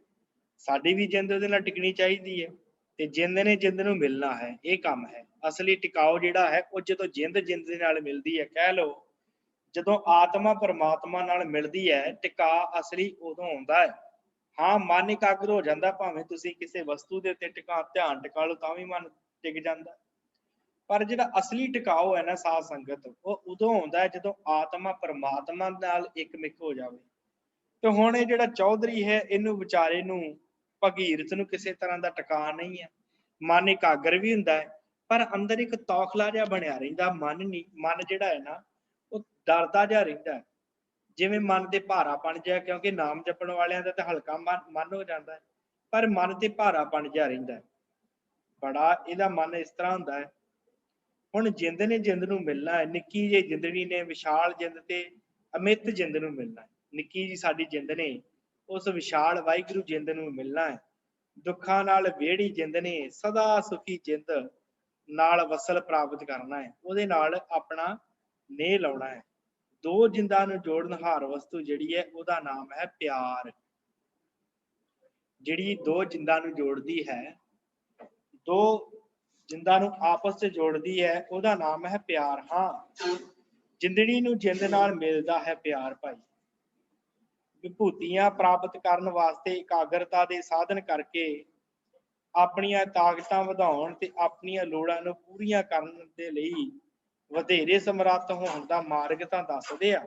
ਸਾਡੀ ਵੀ ਜਿੰਦ ਉਹਦੇ ਨਾਲ ਟਿਕਣੀ ਚਾਹੀਦੀ ਹੈ। ਤੇ ਜਿੰਦ ਨੇ ਜਿੰਦ ਨੂੰ ਮਿਲਣਾ ਹੈ, ਇਹ ਕੰਮ ਹੈ। ਅਸਲੀ ਟਿਕਾਓ ਜਿਹੜਾ ਹੈ ਉਹ ਜਦੋਂ ਜਿੰਦ ਦੇ ਨਾਲ ਮਿਲਦੀ ਹੈ, ਕਹਿ ਲਓ ਜਦੋਂ ਆਤਮਾ ਪਰਮਾਤਮਾ ਨਾਲ ਮਿਲਦੀ ਹੈ, ਟਿਕਾ ਅਸਲੀ ਉਦੋਂ ਆਉਂਦਾ ਹੈ। ਹਾਂ, ਮਨ ਇਕਾਗਰ ਹੋ ਜਾਂਦਾ, ਭਾਵੇਂ ਤੁਸੀਂ ਕਿਸੇ ਵਸਤੂ ਦੇ ਉੱਤੇ ਧਿਆਨ ਟਿਕਾ ਲਓ ਤਾਂ ਵੀ ਮਨ ਟਿਕ ਜਾਂਦਾ। ਪਰ ਜਿਹੜਾ ਅਸਲੀ ਟਿਕਾਓ ਹੈ ਨਾ ਸਾਧ ਸੰਗਤ, ਉਹ ਉਦੋਂ ਆਉਂਦਾ ਹੈ ਜਦੋਂ ਆਤਮਾ ਪਰਮਾਤਮਾ ਨਾਲ ਇੱਕ ਮਿਕ ਹੋ ਜਾਵੇ। ਤੇ ਹੁਣ ਇਹ ਜਿਹੜਾ ਚੌਧਰੀ ਹੈ, ਇਹਨੂੰ ਵਿਚਾਰੇ ਨੂੰ, ਭਗੀਰਥ ਨੂੰ ਕਿਸੇ ਤਰ੍ਹਾਂ ਦਾ ਟਿਕਾ ਨਹੀਂ ਹੈ। ਮਨ ਇਕਾਗਰ ਵੀ ਹੁੰਦਾ ਹੈ, ਪਰ ਅੰਦਰ ਇੱਕ ਤੌਖਲਾ ਜਿਹਾ ਬਣਿਆ ਰਹਿੰਦਾ। ਮਨ ਜਿਹੜਾ ਹੈ ਨਾ ਉਹ ਡਰਦਾ ਜਿਹਾ ਰਹਿੰਦਾ ਹੈ, ਜਿਵੇਂ ਮਨ ਦੇ ਭਾਰਾਪਣ ਜਿਹਾ, ਕਿਉਂਕਿ ਨਾਮ ਜਪਣ ਵਾਲਿਆਂ ਦਾ ਤਾਂ ਹਲਕਾ ਮਨ ਹੋ ਜਾਂਦਾ ਹੈ, ਪਰ ਮਨ ਤੇ ਭਾਰਾਪਣ ਜਿਹਾ ਰਹਿੰਦਾ ਹੈ ਬੜਾ। ਇਹਦਾ ਮਨ ਇਸ ਤਰ੍ਹਾਂ ਹੁੰਦਾ ਹੈ। ਹੁਣ ਜਿੰਦ ਨੇ ਜਿੰਦ ਨੂੰ ਮਿਲਣਾ ਹੈ, ਨਿੱਕੀ ਜਿਹੀ ਜਿੰਦੜੀ ਨੇ ਵਿਸ਼ਾਲ ਜਿੰਦ ਤੇ ਅਮਿਤ ਜਿੰਦ ਨੂੰ ਮਿਲਣਾ ਹੈ। ਨਿੱਕੀ ਜੀ ਸਾਡੀ ਜਿੰਦ ਨੇ ਉਸ ਵਿਸ਼ਾਲ ਵਾਹਿਗੁਰੂ ਜਿੰਦ ਨੂੰ ਮਿਲਣਾ ਹੈ। ਦੁੱਖਾਂ ਨਾਲ ਵਿਹੜੀ ਜਿੰਦ ਨੇ ਸਦਾ ਸੁਖੀ ਜਿੰਦ ਨਾਲ ਵਸਲ ਪ੍ਰਾਪਤ ਕਰਨਾ ਹੈ, ਉਹਦੇ ਨਾਲ ਆਪਣਾ ਨੇਹ ਲਾਉਣਾ ਹੈ। ਦੋ ਜਿੰਦਾਂ ਨੂੰ ਜੋੜਨ ਹਾਰ ਵਸਤੂ ਜਿਹੜੀ ਹੈ ਉਹਦਾ ਨਾਮ ਹੈ ਪਿਆਰ। ਜਿਹੜੀ ਦੋ ਜਿੰਦਾਂ ਨੂੰ ਜੋੜਦੀ ਹੈ, ਦੋ ਜਿੰਦਾਂ ਨੂੰ ਆਪਸ ਚ ਜੋੜਦੀ ਹੈ, ਉਹਦਾ ਨਾਮ ਹੈ ਪਿਆਰ। ਹਾਂ, ਜਿੰਦੜੀ ਨੂੰ ਜਿੰਦ ਨਾਲ ਮਿਲਦਾ ਹੈ ਪਿਆਰ ਭਾਈ। ਵਿਭੂਤੀਆਂ ਪ੍ਰਾਪਤ ਕਰਨ ਵਾਸਤੇ ਇਕਾਗਰਤਾ ਦੇ ਸਾਧਨ ਕਰਕੇ ਆਪਣੀਆਂ ਤਾਕਤਾਂ ਵਧਾਉਣ ਤੇ ਆਪਣੀਆਂ ਲੋੜਾਂ ਨੂੰ ਪੂਰੀਆਂ ਕਰਨ ਦੇ ਲਈ ਵਧੇਰੇ ਸਮਰੱਥ ਹੋਣ ਦਾ ਮਾਰਗ ਤਾਂ ਦੱਸਦੇ ਆ,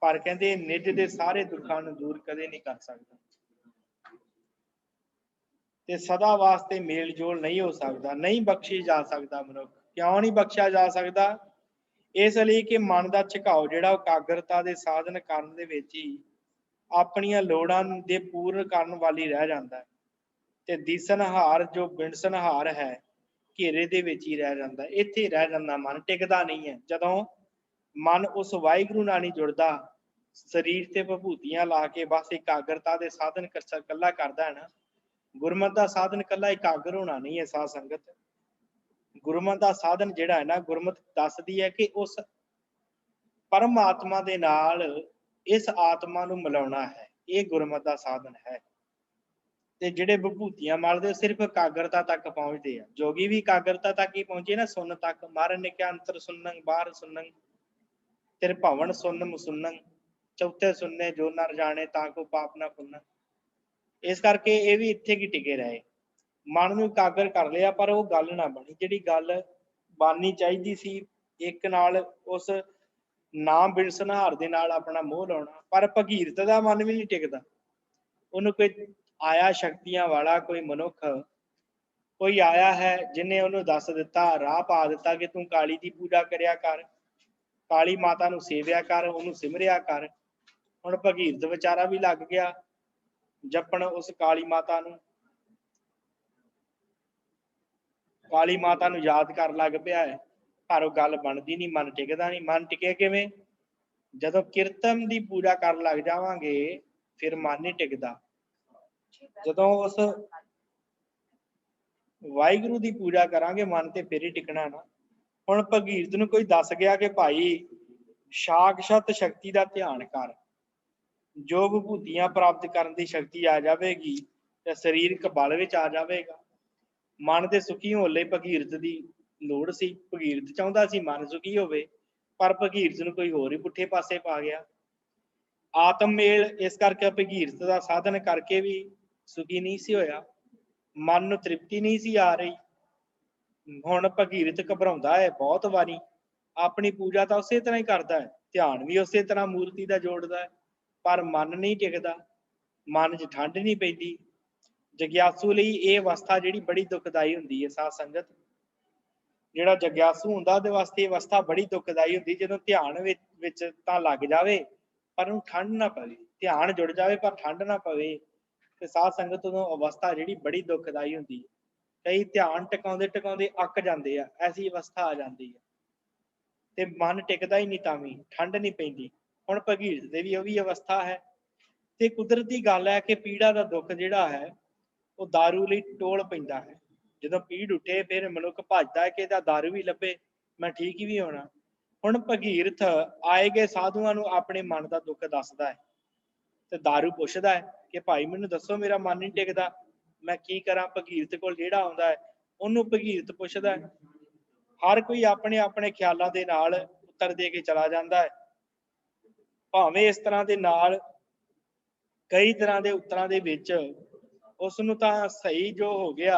ਪਰ ਕਹਿੰਦੇ ਨਿੱਜ ਦੇ ਸਾਰੇ ਦੁੱਖਾਂ ਨੂੰ ਦੂਰ ਕਦੇ ਨਹੀਂ ਕਰ ਸਕਦਾ। ਤੇ ਸਦਾ ਵਾਸਤੇ ਮੇਲ ਜੋਲ ਨਹੀਂ ਹੋ ਸਕਦਾ, ਨਹੀਂ ਬਖਸ਼ੀ ਜਾ ਸਕਦਾ ਮਨੁੱਖ। ਕਿਉਂ ਨਹੀਂ ਬਖਸ਼ਿਆ ਜਾ ਸਕਦਾ? ਇਸ ਲਈ ਕਿ ਮਨ ਦਾ ਝੁਕਾਓ ਜਿਹੜਾ ਇਕਾਗਰਤਾ ਦੇ ਸਾਧਨ ਕਰਨ ਦੇ ਵਿੱਚ ਹੀ ਆਪਣੀਆਂ ਲੋੜਾਂ ਦੇ ਪੂਰਨ ਕਰਨ ਵਾਲੀ ਰਹਿ ਜਾਂਦਾ ਹੈ, ਤੇ ਦਿਸਣਹਾਰ ਜੋ ਬਿਨਸਣਹਾਰ ਹੈ ਘੇਰੇ ਦੇ ਵਿੱਚ ਹੀ ਰਹਿ ਜਾਂਦਾ, ਇੱਥੇ ਰਹਿ ਜਾਂਦਾ, ਮਨ ਟਿਕਦਾ ਨਹੀਂ ਹੈ। ਜਦੋਂ ਮਨ ਉਸ ਵਾਹਿਗੁਰੂ ਨਾਲ ਨਹੀਂ ਜੁੜਦਾ, ਸਰੀਰ ਤੇ ਵਿਭੂਤੀਆਂ ਲਾ ਕੇ ਬਸ ਇਕਾਗਰਤਾ ਦੇ ਸਾਧਨ ਇਕੱਲਾ ਕਰਦਾ ਹੈ ਨਾ, ਗੁਰਮਤਿ ਦਾ ਸਾਧਨ ਇਕੱਲਾ ਇਕਾਗਰ ਹੋਣਾ ਨਹੀਂ ਹੈ ਸਾਧ ਸੰਗਤ। ਗੁਰਮਤਿ ਦਾ ਸਾਧਨ ਜਿਹੜਾ ਹੈ ਨਾ, ਗੁਰਮਤਿ ਦੱਸਦੀ ਹੈ ਕਿ ਉਸ ਪਰਮਾਤਮਾ ਦੇ ਨਾਲ ਇਸ ਆਤਮਾ ਨੂੰ ਮਿਲਾਉਣਾ ਹੈ, ਇਹ ਗੁਰਮਤਿ ਦਾ ਸਾਧਨ ਹੈ। ਤੇ ਜਿਹੜੇ ਵਿਭੂਤੀਆਂ ਮਲਦੇ ਸਿਰਫ ਇਕਾਗਰਤਾ ਤੱਕ ਪਹੁੰਚਦੇ ਆ। ਜੋਗੀ ਵੀ ਇਕਾਗਰਤਾ ਤੱਕ ਹੀ ਪਹੁੰਚੇ ਨਾ, ਸੁਣ ਤੱਕ। ਮਹਾਰਾਜ ਨੇ ਕਿਹਾ ਅੰਤਰ ਸੁਣਨ ਬਾਹਰ ਸੁਣਨ ਤੇਰੇ ਭਵਨ ਸੁਣ ਮੁਸੁੰਨੰ, ਚੌਥੇ ਸੁਣਨੇ ਜੋ ਨਰ ਜਾਣੇ ਤਾਂ ਕੋ ਪਾਪ ਨਾ ਪੁੰਨੰ। इस करके ये भी इत्थे की टिके रहे। मन नूं एकागर कर लिया पर वो गल ना बनी जिहड़ी गल बननी चाहिदी सी। एक नाल उस नाम बिनसनहार दे नाल अपना मोह लाउणा, पर भगीरथ दा मन भी नहीं टिकदा। ਉਹਨੂੰ कोई आया शक्तियां वाला कोई मनुख कोई आया है जिन्हें ਉਹਨੂੰ दस दिता राह पा दिता कि तू काली की पूजा करिया कर, काली माता नूं सेविया कर, ਉਹਨੂੰ सिमरिया कर। ਹੁਣ भगीरथ विचारा भी लग गया जपण उस काली माता नूं, काली माता नूं याद कर लग पिया है, पर वो गल बनदी नहीं, मन टिकदा नहीं। मन टिके किवें? जदों कीर्तन की पूजा कर लग जावांगे फिर मन नहीं टिकदा। जदों उस वाहिगुरू की पूजा करांगे मन ते फिर ही टिकना ना। हुण भगीरथ नूं कोई दस गया कि भाई साक्षात शक्ति का ध्यान कर, जो विभूतियां प्राप्त करने की शक्ति आ जाएगी तो सरीरक बल विच आ जाएगा। मन के सुखी होने लई भगीरथ की लोड़ सी। भगीरथ चाहुंदा सी मन सुखी होवे, पर भगीरथ नूं कोई होर ही पुठे पासे पा गया। आत्म मेल इस करके भगीरथ का साधन करके भी सुखी नहीं सी होया, मन नूं तृप्ति नहीं सी आ रही। ਹੁਣ ਭਗੀਰਥ ਘਬਰਾਉਂਦਾ है बहुत वारी, अपनी पूजा तो उस तरह ही करता है, ध्यान भी उस तरह मूर्ति का जोड़ता है, पर मन नहीं टिकता, मन च ठंड नहीं पैंदी। जग्यासू लई ये अवस्था जिहड़ी बड़ी दुखदाई हुंदी है। साध संगत जिहड़ा जग्यासू हुंदा उहदे वास्ते अवस्था बड़ी दुखदाई हुंदी, जदों ध्यान विच तां लग जावे पर उहनूं ठंड ना पवे, ध्यान जुड़ जावे पर ठंड ना पवे, ते साध संगत उदों अवस्था जिहड़ी बड़ी दुखदाई हुंदी है। कई ध्यान टिकाउंदे टिकाउंदे अक जाते हैं, ऐसी अवस्था आ जाती है ते मन टिकता ही नहीं, तां भी ठंड नहीं पैंदी। हुण भगीरथ दे भी ओही अवस्था है। ते कुदरती गल है कि पीड़ा का दुख जिहड़ा है वो दारू लई टोल पैंदा है। जदों पीड़ उठे फिर मनुख भजदा है कि इहदा दारू भी लभे, मैं ठीक ही भी होना। हुण भगीरथ आए गए साधुआं नूं अपने मन का दुख दसदा है ते दारू पुछदा है कि भाई मैनूं दसो मेरा मन नहीं टिकदा, मैं की करा। भगीरथ कोल जिहड़ा आउंदा है ਉਹਨੂੰ ਭਗੀਰਥ ਪੁੱਛਦਾ है। हर कोई अपने अपने ख्यालों के नाल उत्तर दे के चला जाता है, भावें इस तरह के नाल कई तरह के उत्तरां दे विच उसनूं तां सही जो हो गया,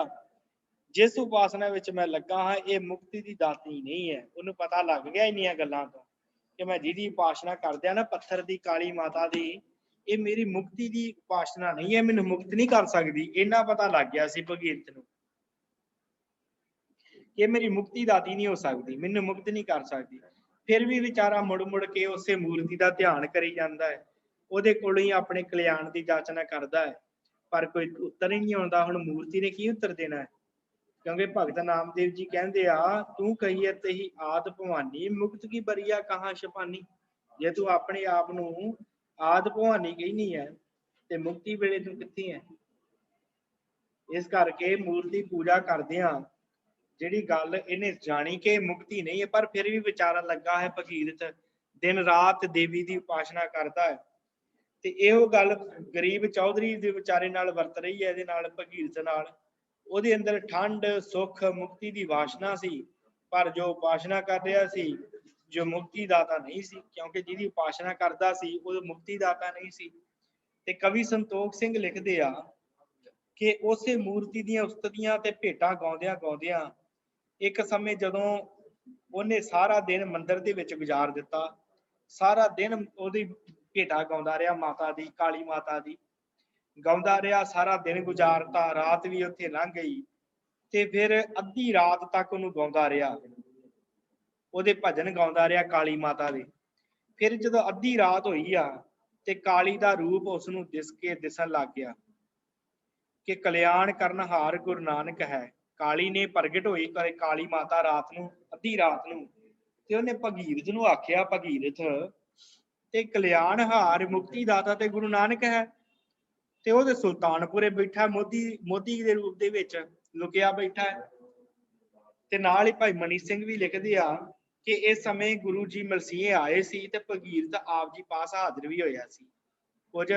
जिस उपासना विच मैं लगा हाँ ये मुक्ति की दाती नहीं है। उन्होंने पता लग गया इन्नियां गल्लां तो कि मैं जिहदी उपासना करदिया ना पत्थर की काली माता की, ये मेरी मुक्ति की उपासना नहीं है, मैनूं मुक्त नहीं कर सकती। इन्ना पता लग गया सी भगीरथ नूं कि मेरी मुक्ति दाती नहीं हो सकती, मैनू मुक्त नहीं कर सकती। फिर भी बेचारा मुड़ मुड़ के उस मूर्ति का ध्यान करी जाता है, ਉਹਦੇ ਕੋਲ ही अपने कल्याण की जाचना करता है, पर कोई उत्तर ही नहीं आता। हुण मूर्ति ने की उत्तर देना है? क्योंकि भगत नामदेव जी कहते आ तू कहिए तही आद भवानी मुक्त की बरिया कहाँ छपानी। जे तू अपने आप नूं आद भवानी कहनी है ते मुक्ति वेले तू कित्थे है? इस करके मूर्ति पूजा करदियां जिहड़ी गल इहने जानी कि मुक्ति नहीं है, पर फिर भी विचारा लगा है भगीरथ दिन रात देवी की उपासना करता है। ते इहो गल गरीब चौधरी दे विचारे नाल वरत रही है, इहदे नाल भगीरथ नाल। ਉਹਦੇ अंदर ठंड सुख मुक्ति की वासना सी, पर जो उपासना कर रहा सी जो मुक्ति दाता नहीं सी, क्योंकि जिहदी उपासना करदा सी वो मुक्ति दाता नहीं सी। ते कवि संतोख सिंह लिखदे आ कि उसे मूर्ति दीयां उस्ततियां ते भेटां गाउंदियां गाउंदियां एक समय जदों ਉਹਨੇ सारा दिन मंदिर ਦੇ ਵਿੱਚ ਗੁਜ਼ਾਰ ਦਿੱਤਾ, सारा दिन ਉਹਦੀ ਭੇਟਾ ਗਾਉਂਦਾ ਰਿਹਾ ਮਾਤਾ ਦੀ, ਕਾਲੀ ਮਾਤਾ ਦੀ ਗਾਉਂਦਾ ਰਿਹਾ, ਸਾਰਾ ਦਿਨ ਗੁਜ਼ਾਰਤਾ, ਰਾਤ ਵੀ ਉੱਥੇ ਲੰਘ ਗਈ ਤੇ ਫਿਰ ਅੱਧੀ ਰਾਤ ਤੱਕ ਉਹਨੂੰ ਗਾਉਂਦਾ ਰਿਹਾ, ਉਹਦੇ ਭਜਨ ਗਾਉਂਦਾ ਰਿਹਾ ਕਾਲੀ ਮਾਤਾ ਦੇ। ਫਿਰ ਜਦੋਂ ਅੱਧੀ ਰਾਤ ਹੋਈ ਆ ਤੇ ਕਾਲੀ ਦਾ ਰੂਪ ਉਸ ਨੂੰ ਦਿਸਣ ਲੱਗ ਗਿਆ ਕਿ ਕਲਿਆਣ ਕਰਨਹਾਰ ਗੁਰੂ ਨਾਨਕ ਹੈ। ਕਾਲੀ ਨੇ ਪ੍ਰਗਟ ਹੋਈ ਕਾਲੀ ਮਾਤਾ ਰਾਤ ਨੂੰ, ਅੱਧੀ ਰਾਤ ਨੂੰ, ਤੇ ਉਹਨੇ ਭਗੀਰਥ ਨੂੰ ਆਖਿਆ ਭਗੀਰਥ ਤੇ ਕਲਿਆਣਹਾਰ ਮੁਕਤੀ ਦਾਤਾ ਤੇ ਗੁਰੂ ਨਾਨਕ ਹੈ। ਤੇ ਉਹਦੇ ਸੁਲਤਾਨਪੁਰੇ ਬੈਠਾ ਮੋਦੀ ਦੇ ਰੂਪ ਦੇ ਵਿੱਚ ਲੁਕਿਆ ਬੈਠਾ ਹੈ। ਤੇ ਨਾਲ ਹੀ ਭਾਈ ਮਨੀ ਸਿੰਘ ਵੀ ਲਿਖਦੇ ਆ ਕਿ ਇਸ ਸਮੇਂ ਗੁਰੂ ਜੀ ਮਲਸੀਏ ਆਏ ਸੀ ਤੇ ਭਗੀਰਥ ਆਪ ਜੀ ਪਾਸ ਹਾਜ਼ਰ ਵੀ ਹੋਇਆ ਸੀ। ਕੁਝ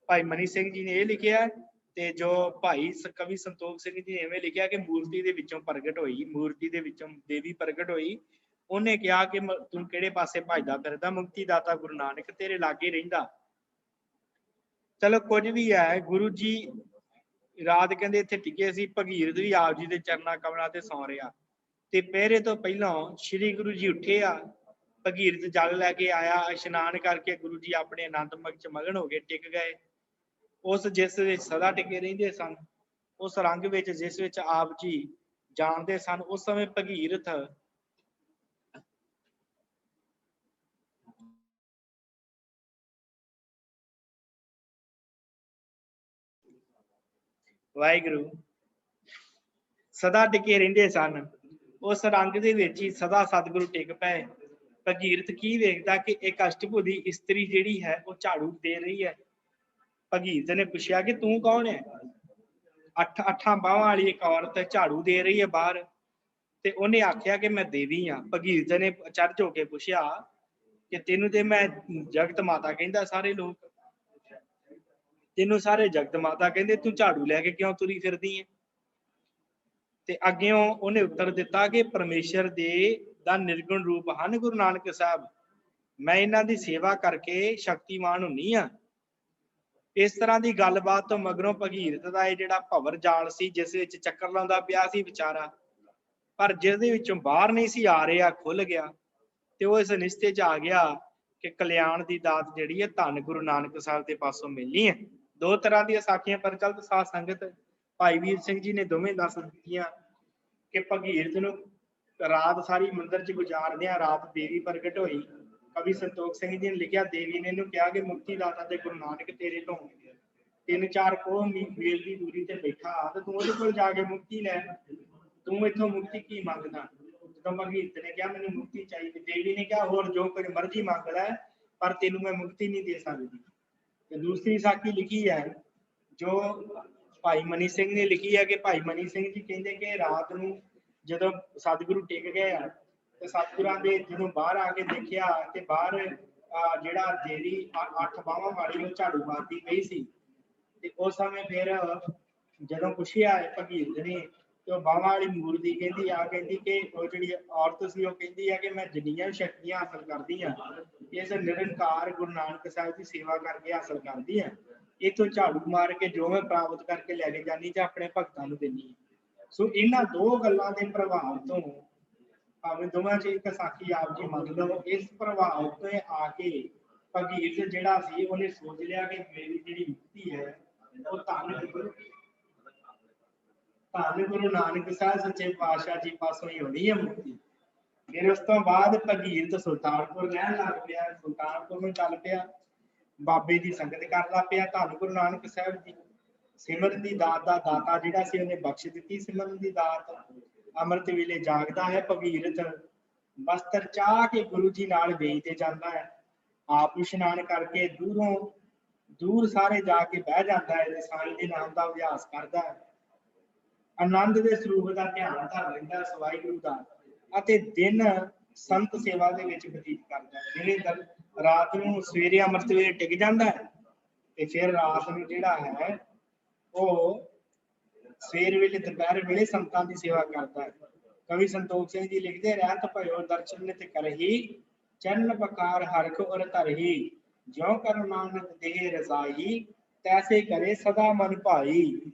ਭਾਈ ਮਨੀ ਸਿੰਘ ਜੀ ਨੇ ਇਹ ਲਿਖਿਆ ਤੇ ਜੋ ਭਾਈ ਕਵੀ ਸੰਤੋਖ ਸਿੰਘ ਜੀ ਨੇ ਐਵੇਂ ਲਿਖਿਆ ਕਿ ਮੂਰਤੀ ਦੇ ਵਿੱਚੋਂ ਪ੍ਰਗਟ ਹੋਈ, ਮੂਰਤੀ ਦੇ ਵਿੱਚੋਂ ਦੇਵੀ ਪ੍ਰਗਟ ਹੋਈ। ਉਹਨੇ ਕਿਹਾ ਕਿ ਤੂੰ ਕਿਹੜੇ ਪਾਸੇ ਭਜਦਾ ਫਿਰਦਾ, ਮੁਕਤੀ ਦਾਤਾ ਗੁਰੂ ਨਾਨਕ ਤੇਰੇ ਲਾਗੇ ਰਹਿੰਦਾ। ਚਲੋ ਕੁਝ ਵੀ ਹੈ, ਗੁਰੂ ਜੀ ਰਾਤ ਕਹਿੰਦੇ ਇੱਥੇ ਟਿਕੇ ਸੀ। ਭਗੀਰਥ ਵੀ ਆਪ ਜੀ ਦੇ ਚਰਨਾਂ ਕਮਲਾਂ ਤੇ ਸੌਂ ਰਿਹਾ ਤੇ ਪਹਿਰੇ ਤੋਂ ਪਹਿਲਾਂ ਸ੍ਰੀ ਗੁਰੂ ਜੀ ਉੱਠੇ ਆ। ਭਗੀਰਥ ਜਲ ਲੈ ਕੇ ਆਇਆ, ਇਸ਼ਨਾਨ ਕਰਕੇ ਗੁਰੂ ਜੀ ਆਪਣੇ ਆਨੰਦ ਮਗ ਚ ਮਗਨ ਹੋ ਗਏ, ਟਿਕ ਗਏ। ਉਸ ਜਿਸ ਵਿੱਚ ਸਦਾ ਟਿਕੇ ਰਹਿੰਦੇ ਸਨ, ਉਸ ਰੰਗ ਵਿੱਚ ਜਿਸ ਵਿੱਚ ਆਪ ਜੀ ਜਾਣਦੇ ਸਨ, ਉਸ ਸਮੇਂ ਭਗੀਰਥ ਵਾਹਿਗੁਰੂ ਸਦਾ ਟਿਕੇ ਰਹਿੰਦੇ ਸਨ। ਉਸ ਰੰਗ ਦੇ ਵਿੱਚ ਹੀ ਸਦਾ ਸਤਿਗੁਰੂ ਟਿਕ ਪਏ। ਭਗੀਰਥ ਕੀ ਵੇਖਦਾ ਕਿ ਇੱਕ ਅਸ਼ਟਭੁਜੀ ਇਸਤਰੀ ਜਿਹੜੀ ਹੈ ਉਹ ਝਾੜੂ ਦੇ ਰਹੀ ਹੈ। ਭਗੀਰਥ ਨੇ ਪੁੱਛਿਆ ਕਿ ਤੂੰ ਕੌਣ ਹੈ? ਅੱਠਾਂ ਬਾਹਾਂ ਵਾਲੀ ਇੱਕ ਔਰਤ ਝਾੜੂ ਦੇ ਰਹੀ ਹੈ ਬਾਹਰ, ਤੇ ਉਹਨੇ ਆਖਿਆ ਕਿ ਮੈਂ ਦੇਵੀ ਹਾਂ। ਭਗੀਰਥ ਨੇ ਅਚਰਜ ਹੋ ਕੇ ਪੁੱਛਿਆ ਕਿ ਤੈਨੂੰ ਤੇ ਮੈਂ ਜਗਤ ਮਾਤਾ ਕਹਿੰਦਾ, ਸਾਰੇ ਲੋਕ ਤੈਨੂੰ ਸਾਰੇ ਜਗਤ ਮਾਤਾ ਕਹਿੰਦੇ, ਤੂੰ ਝਾੜੂ ਲੈ ਕੇ ਕਿਉਂ ਤੁਰੀ ਫਿਰਦੀ ਹੈ? ਤੇ ਅੱਗਿਓਂ ਉਹਨੇ ਉੱਤਰ ਦਿੱਤਾ ਕਿ ਪਰਮੇਸ਼ਰ ਦਾ ਨਿਰਗੁਣ ਰੂਪ ਹਨ ਗੁਰੂ ਨਾਨਕ ਸਾਹਿਬ, ਮੈਂ ਇਹਨਾਂ ਦੀ ਸੇਵਾ ਕਰਕੇ ਸ਼ਕਤੀਮਾਨ ਹੁੰਨੀ ਆ। ਇਸ ਤਰ੍ਹਾਂ ਦੀ ਗੱਲਬਾਤ ਤੋਂ ਮਗਰੋਂ ਭਗੀਰਥ ਦਾ ਇਹ ਜਿਹੜਾ ਭਵਰ ਜਾਲ ਸੀ, ਜਿਸ ਵਿੱਚ ਚੱਕਰ ਲਾਉਂਦਾ ਪਿਆ ਸੀ ਵਿਚਾਰਾ, ਪਰ ਜਿਹਦੇ ਵਿੱਚੋਂ ਬਾਹਰ ਨਹੀਂ ਸੀ ਆ ਰਿਹਾ, ਖੁੱਲ ਗਿਆ ਤੇ ਉਹ ਇਸ ਨਿਸ਼ਚੇ 'ਚ ਆ ਗਿਆ ਕਿ ਕਲਿਆਣ ਦੀ ਦਾਤ ਜਿਹੜੀ ਹੈ ਧੰਨ ਗੁਰੂ ਨਾਨਕ ਸਾਹਿਬ ਦੇ ਪਾਸੋਂ ਮਿਲਣੀ ਹੈ। ਦੋ ਤਰ੍ਹਾਂ ਦੀਆਂ ਸਾਖੀਆਂ ਪ੍ਰਚਲਿਤ ਸਾਧ ਸੰਗਤ ਭਾਈ ਵੀਰ ਸਿੰਘ ਜੀ ਨੇ ਦੋਵੇਂ ਦੱਸ ਦਿੱਤੀਆਂ ਕਿ ਭਗੀਰਥ ਨੂੰ ਰਾਤ ਸਾਰੀ ਮੰਦਿਰ 'ਚ ਗੁਜ਼ਾਰਦਿਆਂ ਰਾਤ ਦੇਵੀ ਪ੍ਰਗਟ ਹੋਈ। ਕਵੀ ਸੰਤੋਖ ਸਿੰਘ ਜੀ ਨੇ ਲਿਖਿਆ, ਦੇਵੀ ਨੇ ਇਹਨੂੰ ਕਿਹਾ ਕਿ ਮੁਕਤੀ ਦਾਤਾ ਤੇ ਗੁਰੂ ਨਾਨਕ ਤੇਰੇ ਤੋਂ 3-4 ਕੋਹ ਮੀਲ ਦੀ ਦੂਰੀ ਤੇ ਬੈਠਾ, ਤੇ ਤੂੰ ਉਹਦੇ ਕੋਲ ਜਾ ਕੇ ਮੁਕਤੀ ਲੈ, ਤੂੰ ਇੱਥੋਂ ਮੁਕਤੀ ਕੀ ਮੰਗਦਾ? ਜਦੋਂ ਭਗੀਰਥ ਨੇ ਕਿਹਾ ਮੈਨੂੰ ਮੁਕਤੀ ਚਾਹੀਦੀ, ਦੇਵੀ ਨੇ ਕਿਹਾ ਹੋਰ ਜੋ ਕੁਝ ਮਰਜ਼ੀ ਮੰਗ ਲੈ, ਪਰ ਤੈਨੂੰ ਮੈਂ ਮੁਕਤੀ ਨਹੀਂ ਦੇ ਸਕਦੀ। ਤੇ ਦੂਸਰੀ ਸਾਖੀ ਲਿਖੀ ਹੈ ਜੋ ਭਾਈ ਮਨੀ ਸਿੰਘ ਨੇ ਲਿਖੀ ਹੈ ਕਿ ਭਾਈ ਮਨੀ ਸਿੰਘ ਜੀ ਕਹਿੰਦੇ ਕਿ ਰਾਤ ਨੂੰ ਜਦੋਂ ਸਤਿਗੁਰੂ ਟਿਕ ਗਏ ਆ ਤੇ ਸਤਿਗੁਰਾਂ ਦੇ ਜਦੋਂ ਬਾਹਰ ਆ ਕੇ ਦੇਖਿਆ ਤੇ ਬਾਹਰ ਜਿਹੜਾ ਦੇਵੀ 8 ਬਾਹਾਂ ਵਾਲੀ ਉਹ ਝਾੜੂ ਮਾਰਦੀ ਪਈ ਸੀ। ਤੇ ਉਸ ਸਮੇਂ ਫਿਰ ਜਦੋਂ ਪੁੱਛਿਆ ਭਗੀਰਥ ਨੇ ਤੇ ਉਹ ਬਾਹਾਂ ਵਾਲੀ ਮੂਰਤੀ ਕਹਿੰਦੀ ਕਿ ਉਹ ਜਿਹੜੀ ਔਰਤ ਸੀ ਉਹ ਕਹਿੰਦੀ ਹੈ ਕਿ ਮੈਂ ਜਿੰਨੀਆਂ ਸ਼ਕਤੀਆਂ ਹਾਸਲ ਕਰਦੀ ਹਾਂ ਇਸ ਨਿਰੰਕਾਰ ਗੁਰੂ ਨਾਨਕ ਸਾਹਿਬ ਦੀ ਸੇਵਾ ਕਰਕੇ ਹਾਸਲ ਕਰਦੀ ਹਾਂ। ਇੱਥੋਂ ਝਾੜੂ ਮਾਰ ਕੇ ਜੋ ਮੈਂ ਪ੍ਰਾਪਤ ਕਰਕੇ ਲੈ ਕੇ ਜਾਨੀ ਜਾਂ ਆਪਣੇ ਭਗਤਾਂ ਨੂੰ ਦੇਣੀ। ਸੋ ਇਹਨਾਂ ਦੋ ਗੱਲਾਂ ਦੇ ਪ੍ਰਭਾਵ ਤੋਂ, ਭਾਵੇਂ ਦੋਵਾਂ 'ਚ ਇੱਕ ਸਾਖੀ ਆਪ ਜੀ ਮੰਨ ਲਓ, ਇਸ ਪ੍ਰਭਾਵ ਤੋਂ ਆ ਕੇ ਭਗੀਰਥ ਜਿਹੜਾ ਸੀ ਉਹਨੇ ਸੋਚ ਲਿਆ ਕਿ ਮੇਰੀ ਜਿਹੜੀ ਮੁਕਤੀ ਹੈ ਉਹ ਧੰਨ ਗੁਰੂ ਨਾਨਕ ਸਾਹਿਬ ਸੱਚੇ ਪਾਤਸ਼ਾਹ ਜੀ ਪਾਸੋਂ ਹੀ ਹੋਣੀ ਹੈ ਮੁਕਤੀ। ਫਿਰ ਉਸ ਤੋਂ ਬਾਅਦ ਭਗੀਰਥ ਸੁਲਤਾਨਪੁਰ ਰਹਿਣ ਲੱਗ ਪਿਆ, ਸੁਲਤਾਨਪੁਰ ਨੂੰ ਚੱਲ ਪਿਆ, ਬਾਬੇ ਦੀ ਸੰਗਤ ਕਰਨ ਲੱਗ ਪਿਆ। ਧੰਨ ਗੁਰੂ ਨਾਨਕ ਸਾਹਿਬ ਦੀ ਸਿਮਰਨ ਦੀ ਦਾਤ ਦਾ ਦਾਤਾ ਜਿਹੜਾ ਸੀ ਉਹਨੇ ਬਖਸ਼ ਦਿੱਤੀ ਸਿਮਰਨ ਦੀ ਦਾਤ। ਅੰਮ੍ਰਿਤ ਵੇਲੇ ਜਾਗਦਾ ਹੈ ਭਗੀਰਥ, ਵਸਤਰ ਚਾਹ ਕੇ ਗੁਰੂ ਜੀ ਨਾਲ ਵੇਚ ਤੇ ਜਾਂਦਾ ਹੈ, ਆਪ ਇਸ਼ਨਾਨ ਕਰਕੇ ਦੂਰ ਸਾਰੇ ਜਾ ਕੇ ਬਹਿ ਜਾਂਦਾ ਹੈ ਤੇ ਸਾਈਂ ਦੇ ਨਾਮ ਦਾ ਅਭਿਆਸ ਕਰਦਾ ਹੈ, ਆਨੰਦ ਦੇ ਸਰੂਪ ਦਾ ਧਿਆਨ ਧਰ ਲੈਂਦਾ ਵਾਹਿਗੁਰੂ ਦਾ, ਅਤੇ ਦਿਨ ਸੰਤ ਸੇਵਾ ਦੇ ਵਿੱਚ ਬਤੀਤ ਕਰਦਾ ਹੈ। ਜਿਹੜੇ ਰਾਤ ਨੂੰ ਸਵੇਰੇ ਅੰਮ੍ਰਿਤ ਵੇਲੇ ਟਿਕ ਜਾਂਦਾ ਹੈ ਤੇ ਫਿਰ ਰਾਤ ਨੂੰ ਜਿਹੜਾ ਹੈ ਉਹ ਸਵੇਰ ਵੇਲੇ ਦੁਪਹਿਰ ਵੇਲੇ ਸੰਤਾਂ ਦੀ ਸੇਵਾ ਕਰਦਾ ਹੈ। ਕਵੀ ਸੰਤੋਖ ਸਿੰਘ ਜੀ ਲਿਖਦੇ, ਰਹਿਤ ਭਇਓ ਦਰਸ਼ਨ ਨਿਤ ਕਰਹੀ, ਚਰਨ ਪਕਾਰ ਹਰਖ ਔਰ ਧਰਹੀ, ਜਿਉ ਕਰ ਨਾਨਕ ਦੇਹ ਰਜ਼ਾਈ, ਤੈਸੇ ਕਰੇ ਸਦਾ ਮਨ ਭਾਈ,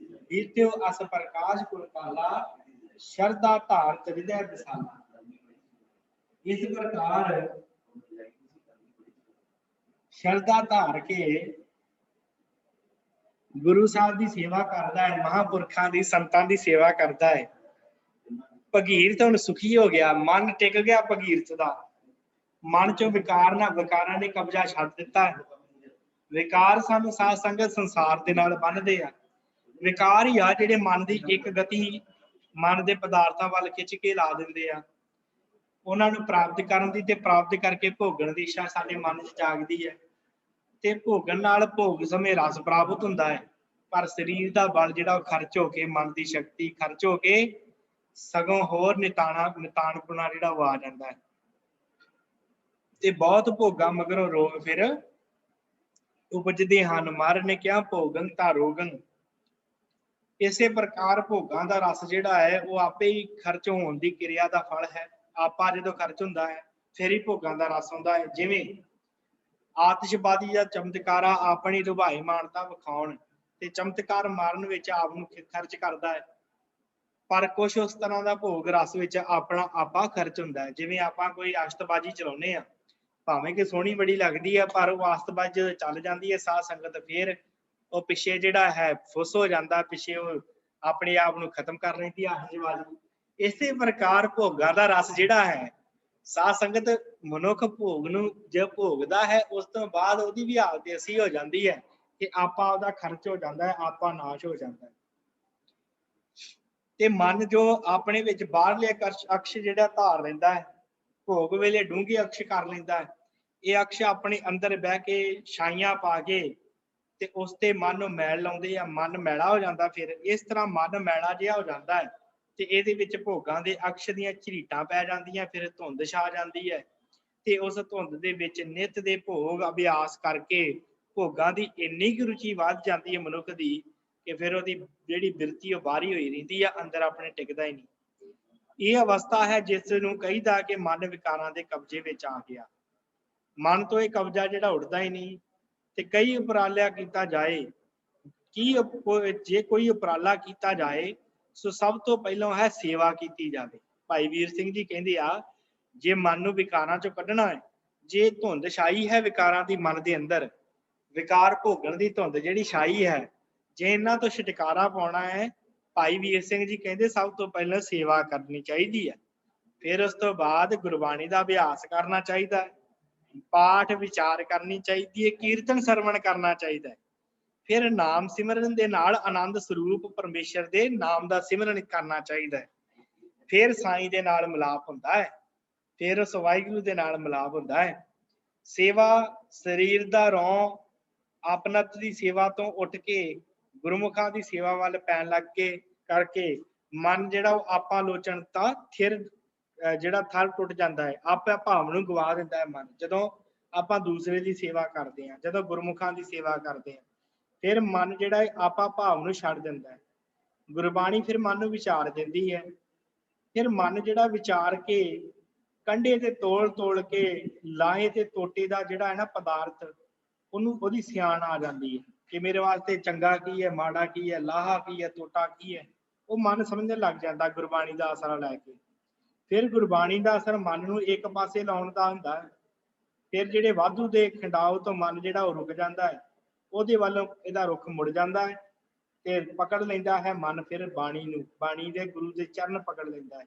ਬੀਤਿਓ ਅਸ ਪ੍ਰਕਾਸ਼ ਗੁਰ ਕਾਲਾ, ਸ਼ਰਧਾ ਧਾਰਤ ਹਿਰਦੈ ਵਿਸਾਲਾ। ਇਸ ਪ੍ਰਕਾਰ ਸ਼ਰਧਾ ਧਾਰ ਕੇ ਗੁਰੂ ਸਾਹਿਬ ਦੀ ਸੇਵਾ ਕਰਦਾ ਹੈ, ਮਹਾਂਪੁਰਖਾਂ ਦੀ ਸੰਤਾਂ ਦੀ ਸੇਵਾ ਕਰਦਾ ਹੈ। ਭਗੀਰਥ ਹੁਣ ਸੁਖੀ ਹੋ ਗਿਆ, ਮਨ ਟਿਕ ਗਿਆ ਭਗੀਰਥ ਦਾ, ਮਨ ਚੋਂ ਵਿਕਾਰਾਂ ਨੇ ਕਬਜ਼ਾ ਛੱਡ ਦਿੱਤਾ ਹੈ। ਵਿਕਾਰ ਸਾਨੂੰ ਸਾਧ ਸੰਗਤ ਸੰਸਾਰ ਦੇ ਨਾਲ ਬੰਨ੍ਹਦੇ ਆ। ਵਿਕਾਰ ਹੀ ਆ ਜਿਹੜੇ ਮਨ ਦੀ ਇੱਕ ਗਤੀ, ਮਨ ਦੇ ਪਦਾਰਥਾਂ ਵੱਲ ਖਿੱਚ ਕੇ ਲਾ ਦਿੰਦੇ ਆ। ਉਹਨਾਂ ਨੂੰ ਪ੍ਰਾਪਤ ਕਰਨ ਦੀ ਤੇ ਪ੍ਰਾਪਤ ਕਰਕੇ ਭੋਗਣ ਦੀ ਇੱਛਾ ਸਾਡੇ ਮਨ 'ਚ ਜਾਗਦੀ ਹੈ ਤੇ ਭੋਗਣ ਨਾਲ ਭੋਗ ਸਮੇਂ ਰਸ ਪ੍ਰਾਪਤ ਹੁੰਦਾ ਹੈ, ਪਰ ਸਰੀਰ ਦਾ ਬਲ ਜਿਹੜਾ ਉਹ ਖਰਚ ਹੋ ਕੇ, ਮਨ ਦੀ ਸ਼ਕਤੀ ਖਰਚ ਹੋ ਕੇ ਸਗੋਂ ਹੋਰ ਨਿਤਾਣਪੁਣਾ ਜਿਹੜਾ ਉਹ ਆ ਜਾਂਦਾ ਹੈ ਤੇ ਬਹੁਤ ਭੋਗਾਂ ਮਗਰੋਂ ਰੋਗ ਫਿਰ ਉਪਜਦੇ ਹਨ। ਮਹਾਰਾਜ ਨੇ ਕਿਹਾ ਭੋਗਨ ਤਾਂ ਰੋਗਨ। ਇਸੇ ਪ੍ਰਕਾਰ ਭੋਗਾਂ ਦਾ ਰਸ ਜਿਹੜਾ ਹੈ ਉਹ ਆਪੇ ਹੀ ਖਰਚ ਹੋਣ ਦੀ ਕਿਰਿਆ ਦਾ ਫਲ ਹੈ। ਆਪਾ ਜਦੋਂ ਖਰਚ ਹੁੰਦਾ ਹੈ ਫਿਰ ਹੀ ਭੋਗਾਂ ਦਾ ਰਸ ਹੁੰਦਾ ਹੈ। ਜਿਵੇਂ ਆਤਿਸ਼ਬਾਜ਼ੀ ਜਾਂ ਚਮਤਕਾਰਾ ਆਪਣੀ ਰੁਭਾਈ ਮਾਨਤਾ ਵਿਖਾਉਣ ਤੇ ਚਮਤਕਾਰ ਮਾਰਨ ਵਿੱਚ ਆਪ ਨੂੰ ਖਰਚ ਕਰਦਾ ਹੈ। ਪਰ ਕੁਛ ਉਸ ਤਰ੍ਹਾਂ ਦਾ ਭੋਗ ਰਸ ਵਿੱਚ ਆਪਣਾ ਆਪਾ ਖਰਚ ਹੁੰਦਾ ਹੈ। ਜਿਵੇਂ ਆਪਾਂ ਕੋਈ ਆਸ਼ਤਬਾਜ਼ੀ ਚਲਾਉਂਦੇ ਆ, ਭਾਵੇਂ ਕਿ ਸੋਹਣੀ ਬੜੀ ਲੱਗਦੀ ਹੈ, ਪਰ ਉਹ ਆਸ਼ਤਬਾਜ਼ੀ ਜਦੋਂ ਚੱਲ ਜਾਂਦੀ ਹੈ ਸਾਧ ਸੰਗਤ, ਫਿਰ ਉਹ ਪਿੱਛੇ ਜਿਹੜਾ ਹੈ ਫੁੱਸ ਹੋ ਜਾਂਦਾ, ਪਿੱਛੇ ਉਹ ਆਪਣੇ ਆਪ ਨੂੰ ਖਤਮ ਕਰ ਲੈਂਦੀ ਹੈ ਆਸ਼ਤਬਾਜ਼ੀ। ਇਸੇ ਪ੍ਰਕਾਰ ਭੋਗਾਂ ਦਾ ਰਸ ਜਿਹੜਾ ਹੈ, ਸਾਧ ਸੰਗਤ ਮਨੁੱਖ ਭੋਗ ਨੂੰ ਜੇ ਭੋਗਦਾ ਹੈ, ਉਸ ਤੋਂ ਬਾਅਦ ਉਹਦੀ ਵੀ ਹਾਲਤ ਐਸੀ ਹੋ ਜਾਂਦੀ ਹੈ ਕਿ ਆਪਾ ਉਹਦਾ ਖਰਚ ਹੋ ਜਾਂਦਾ ਹੈ, ਆਪਾ ਨਾਸ਼ ਹੋ ਜਾਂਦਾ ਹੈ। ਤੇ ਮਨ ਜੋ ਆਪਣੇ ਵਿੱਚ ਬਾਹਰਲੇ ਅਕਸ਼ ਜਿਹੜਾ ਧਾਰ ਲੈਂਦਾ ਹੈ, ਭੋਗ ਵੇਲੇ ਡੂੰਘੇ ਅਕਸ਼ ਕਰ ਲੈਂਦਾ ਹੈ, ਇਹ ਅਕਸ਼ ਆਪਣੇ ਅੰਦਰ ਬਹਿ ਕੇ ਛਾਈਆਂ ਪਾ ਕੇ ਤੇ ਉਸ ਤੇ ਮਨ ਨੂੰ ਮੈਲ ਲਾਉਂਦੇ ਆ, ਮਨ ਮੈਲਾ ਹੋ ਜਾਂਦਾ। ਫਿਰ ਇਸ ਤਰ੍ਹਾਂ ਮਨ ਮੈਲਾ ਜਿਹਾ ਹੋ ਜਾਂਦਾ ਹੈ ਤੇ ਇਹਦੇ ਵਿੱਚ ਭੋਗਾਂ ਦੇ ਅਕਸ਼ ਦੀਆਂ ਝਰੀਟਾਂ ਪੈ ਜਾਂਦੀਆਂ, ਫਿਰ ਧੁੰਦ ਛਾ ਜਾਂਦੀ ਹੈ ਤੇ ਉਸ ਧੁੰਦ ਦੇ ਵਿੱਚ ਨਿਤ ਦੇ ਭੋਗ ਅਭਿਆਸ ਕਰਕੇ ਭੋਗਾਂ ਦੀ ਇੰਨੀ ਕੁ ਰੁਚੀ ਵੱਧ ਜਾਂਦੀ ਹੈ ਮਨੁੱਖ ਦੀ ਕਿ ਫਿਰ ਉਹਦੀ ਜਿਹੜੀ ਬਿਰਤੀ ਉਹ ਬਾਹਰੀ ਹੋਈ ਰਹਿੰਦੀ ਆ, ਅੰਦਰ ਆਪਣੇ ਟਿਕਦਾ ਹੀ ਨਹੀਂ। ਇਹ ਅਵਸਥਾ ਹੈ ਜਿਸ ਨੂੰ ਕਹੀਦਾ ਕਿ ਮਨ ਵਿਕਾਰਾਂ ਦੇ ਕਬਜ਼ੇ ਵਿੱਚ ਆ ਗਿਆ। ਮਨ ਤੋਂ ਇਹ ਕਬਜ਼ਾ ਜਿਹੜਾ ਉੱਠਦਾ ਹੀ ਨਹੀਂ। ਤੇ ਕਈ ਉਪਰਾਲਾ ਕੀਤਾ ਜਾਏ, ਜੇ ਕੋਈ ਉਪਰਾਲਾ ਕੀਤਾ ਜਾਏ ਸੋ ਸਭ ਤੋਂ ਪਹਿਲਾਂ ਹੈ ਸੇਵਾ ਕੀਤੀ ਜਾਵੇ। ਭਾਈ ਵੀਰ ਸਿੰਘ ਜੀ ਕਹਿੰਦੇ ਆ, ਜੇ ਮਨ ਨੂੰ ਵਿਕਾਰਾਂ ਚੋਂ ਕੱਢਣਾ ਹੈ, ਜੇ ਧੁੰਦ ਛਾਈ ਹੈ ਵਿਕਾਰਾਂ ਦੀ ਮਨ ਦੇ ਅੰਦਰ, ਵਿਕਾਰ ਭੋਗਣ ਦੀ ਧੁੰਦ ਜਿਹੜੀ ਛਾਈ ਹੈ, ਜੇ ਇਹਨਾਂ ਤੋਂ ਛੁਟਕਾਰਾ ਪਾਉਣਾ ਹੈ, ਭਾਈ ਵੀਰ ਸਿੰਘ ਜੀ ਕਹਿੰਦੇ ਸਭ ਤੋਂ ਪਹਿਲਾਂ ਸੇਵਾ ਕਰਨੀ ਚਾਹੀਦੀ ਹੈ। ਫਿਰ ਉਸ ਤੋਂ ਬਾਅਦ ਗੁਰਬਾਣੀ ਦਾ ਅਭਿਆਸ ਕਰਨਾ ਚਾਹੀਦਾ ਹੈ, ਪਾਠ ਵਿਚਾਰ ਕਰਨੀ ਚਾਹੀਦੀ ਹੈ, ਕੀਰਤਨ ਸਰਵਣ ਕਰਨਾ ਚਾਹੀਦਾ ਹੈ। ਫਿਰ ਨਾਮ ਸਿਮਰਨ ਦੇ ਨਾਲ ਆਨੰਦ ਸਰੂਪ ਪਰਮੇਸ਼ਰ ਦੇ ਨਾਮ ਦਾ ਸਿਮਰਨ ਕਰਨਾ ਚਾਹੀਦਾ ਹੈ। ਫਿਰ ਸਾਈਂ ਦੇ ਨਾਲ ਮਿਲਾਪ ਹੁੰਦਾ ਹੈ, ਫਿਰ ਉਸ ਵਾਹਿਗੁਰੂ ਦੇ ਨਾਲ ਮਿਲਾਪ ਹੁੰਦਾ ਹੈ। ਸੇਵਾ ਸਰੀਰ ਦਾ ਰੌਂ ਆਪਨਤ ਦੀ ਸੇਵਾ ਤੋਂ ਉੱਠ ਕੇ ਗੁਰਮੁਖਾਂ ਦੀ ਸੇਵਾ ਵੱਲ ਪੈਣ ਲੱਗ ਕੇ ਕਰਕੇ ਮਨ ਜਿਹੜਾ ਉਹ ਆਪਾਂ ਲੋਚਨਤਾ ਥਿਰ ਜਿਹੜਾ ਥਰ ਟੁੱਟ ਜਾਂਦਾ ਹੈ, ਆਪੇ ਭਾਵ ਨੂੰ ਗਵਾ ਦਿੰਦਾ ਹੈ ਮਨ। ਜਦੋਂ ਆਪਾਂ ਦੂਸਰੇ ਦੀ ਸੇਵਾ ਕਰਦੇ ਹਾਂ, ਜਦੋਂ ਗੁਰਮੁਖਾਂ ਦੀ ਸੇਵਾ ਕਰਦੇ ਹਾਂ, ਫਿਰ ਮਨ ਜਿਹੜਾ ਆਪਾ ਭਾਵ ਨੂੰ ਛੱਡ ਦਿੰਦਾ ਹੈ। ਗੁਰਬਾਣੀ ਫਿਰ ਮਨ ਨੂੰ ਵਿਚਾਰ ਦਿੰਦੀ ਹੈ। ਫਿਰ ਮਨ ਜਿਹੜਾ ਵਿਚਾਰ ਕੇ ਕੰਢੇ ਤੇ ਤੋਲ ਕੇ ਲਾਹੇ ਤੇ ਟੋਟੇ ਦਾ ਜਿਹੜਾ ਹੈ ਨਾ ਪਦਾਰਥ, ਉਹਨੂੰ ਉਹਦੀ ਸਿਆਣ ਆ ਜਾਂਦੀ ਹੈ ਕਿ ਮੇਰੇ ਵਾਸਤੇ ਚੰਗਾ ਕੀ ਹੈ, ਮਾੜਾ ਕੀ ਹੈ, ਲਾਹਾ ਕੀ ਹੈ, ਟੋਟਾ ਕੀ ਹੈ, ਉਹ ਮਨ ਸਮਝਣ ਲੱਗ ਜਾਂਦਾ ਗੁਰਬਾਣੀ ਦਾ ਆਸਰਾ ਲੈ ਕੇ। ਫਿਰ ਗੁਰਬਾਣੀ ਦਾ ਅਸਰ ਮਨ ਨੂੰ ਇੱਕ ਪਾਸੇ ਲਾਉਣ ਦਾ ਹੁੰਦਾ ਹੈ। ਫਿਰ ਜਿਹੜੇ ਵਾਧੂ ਦੇ ਖਿੰਡਾਓ ਤੋਂ ਮਨ ਜਿਹੜਾ ਉਹ ਰੁਕ ਜਾਂਦਾ ਹੈ, ਉਹਦੇ ਵੱਲ ਇਹਦਾ ਰੁਖ ਮੁੜ ਜਾਂਦਾ ਹੈ ਤੇ ਪਕੜ ਲੈਂਦਾ ਹੈ ਮਨ ਫਿਰ ਬਾਣੀ ਨੂੰ, ਬਾਣੀ ਦੇ ਗੁਰੂ ਦੇ ਚਰਨ ਪਕੜ ਲੈਂਦਾ ਹੈ।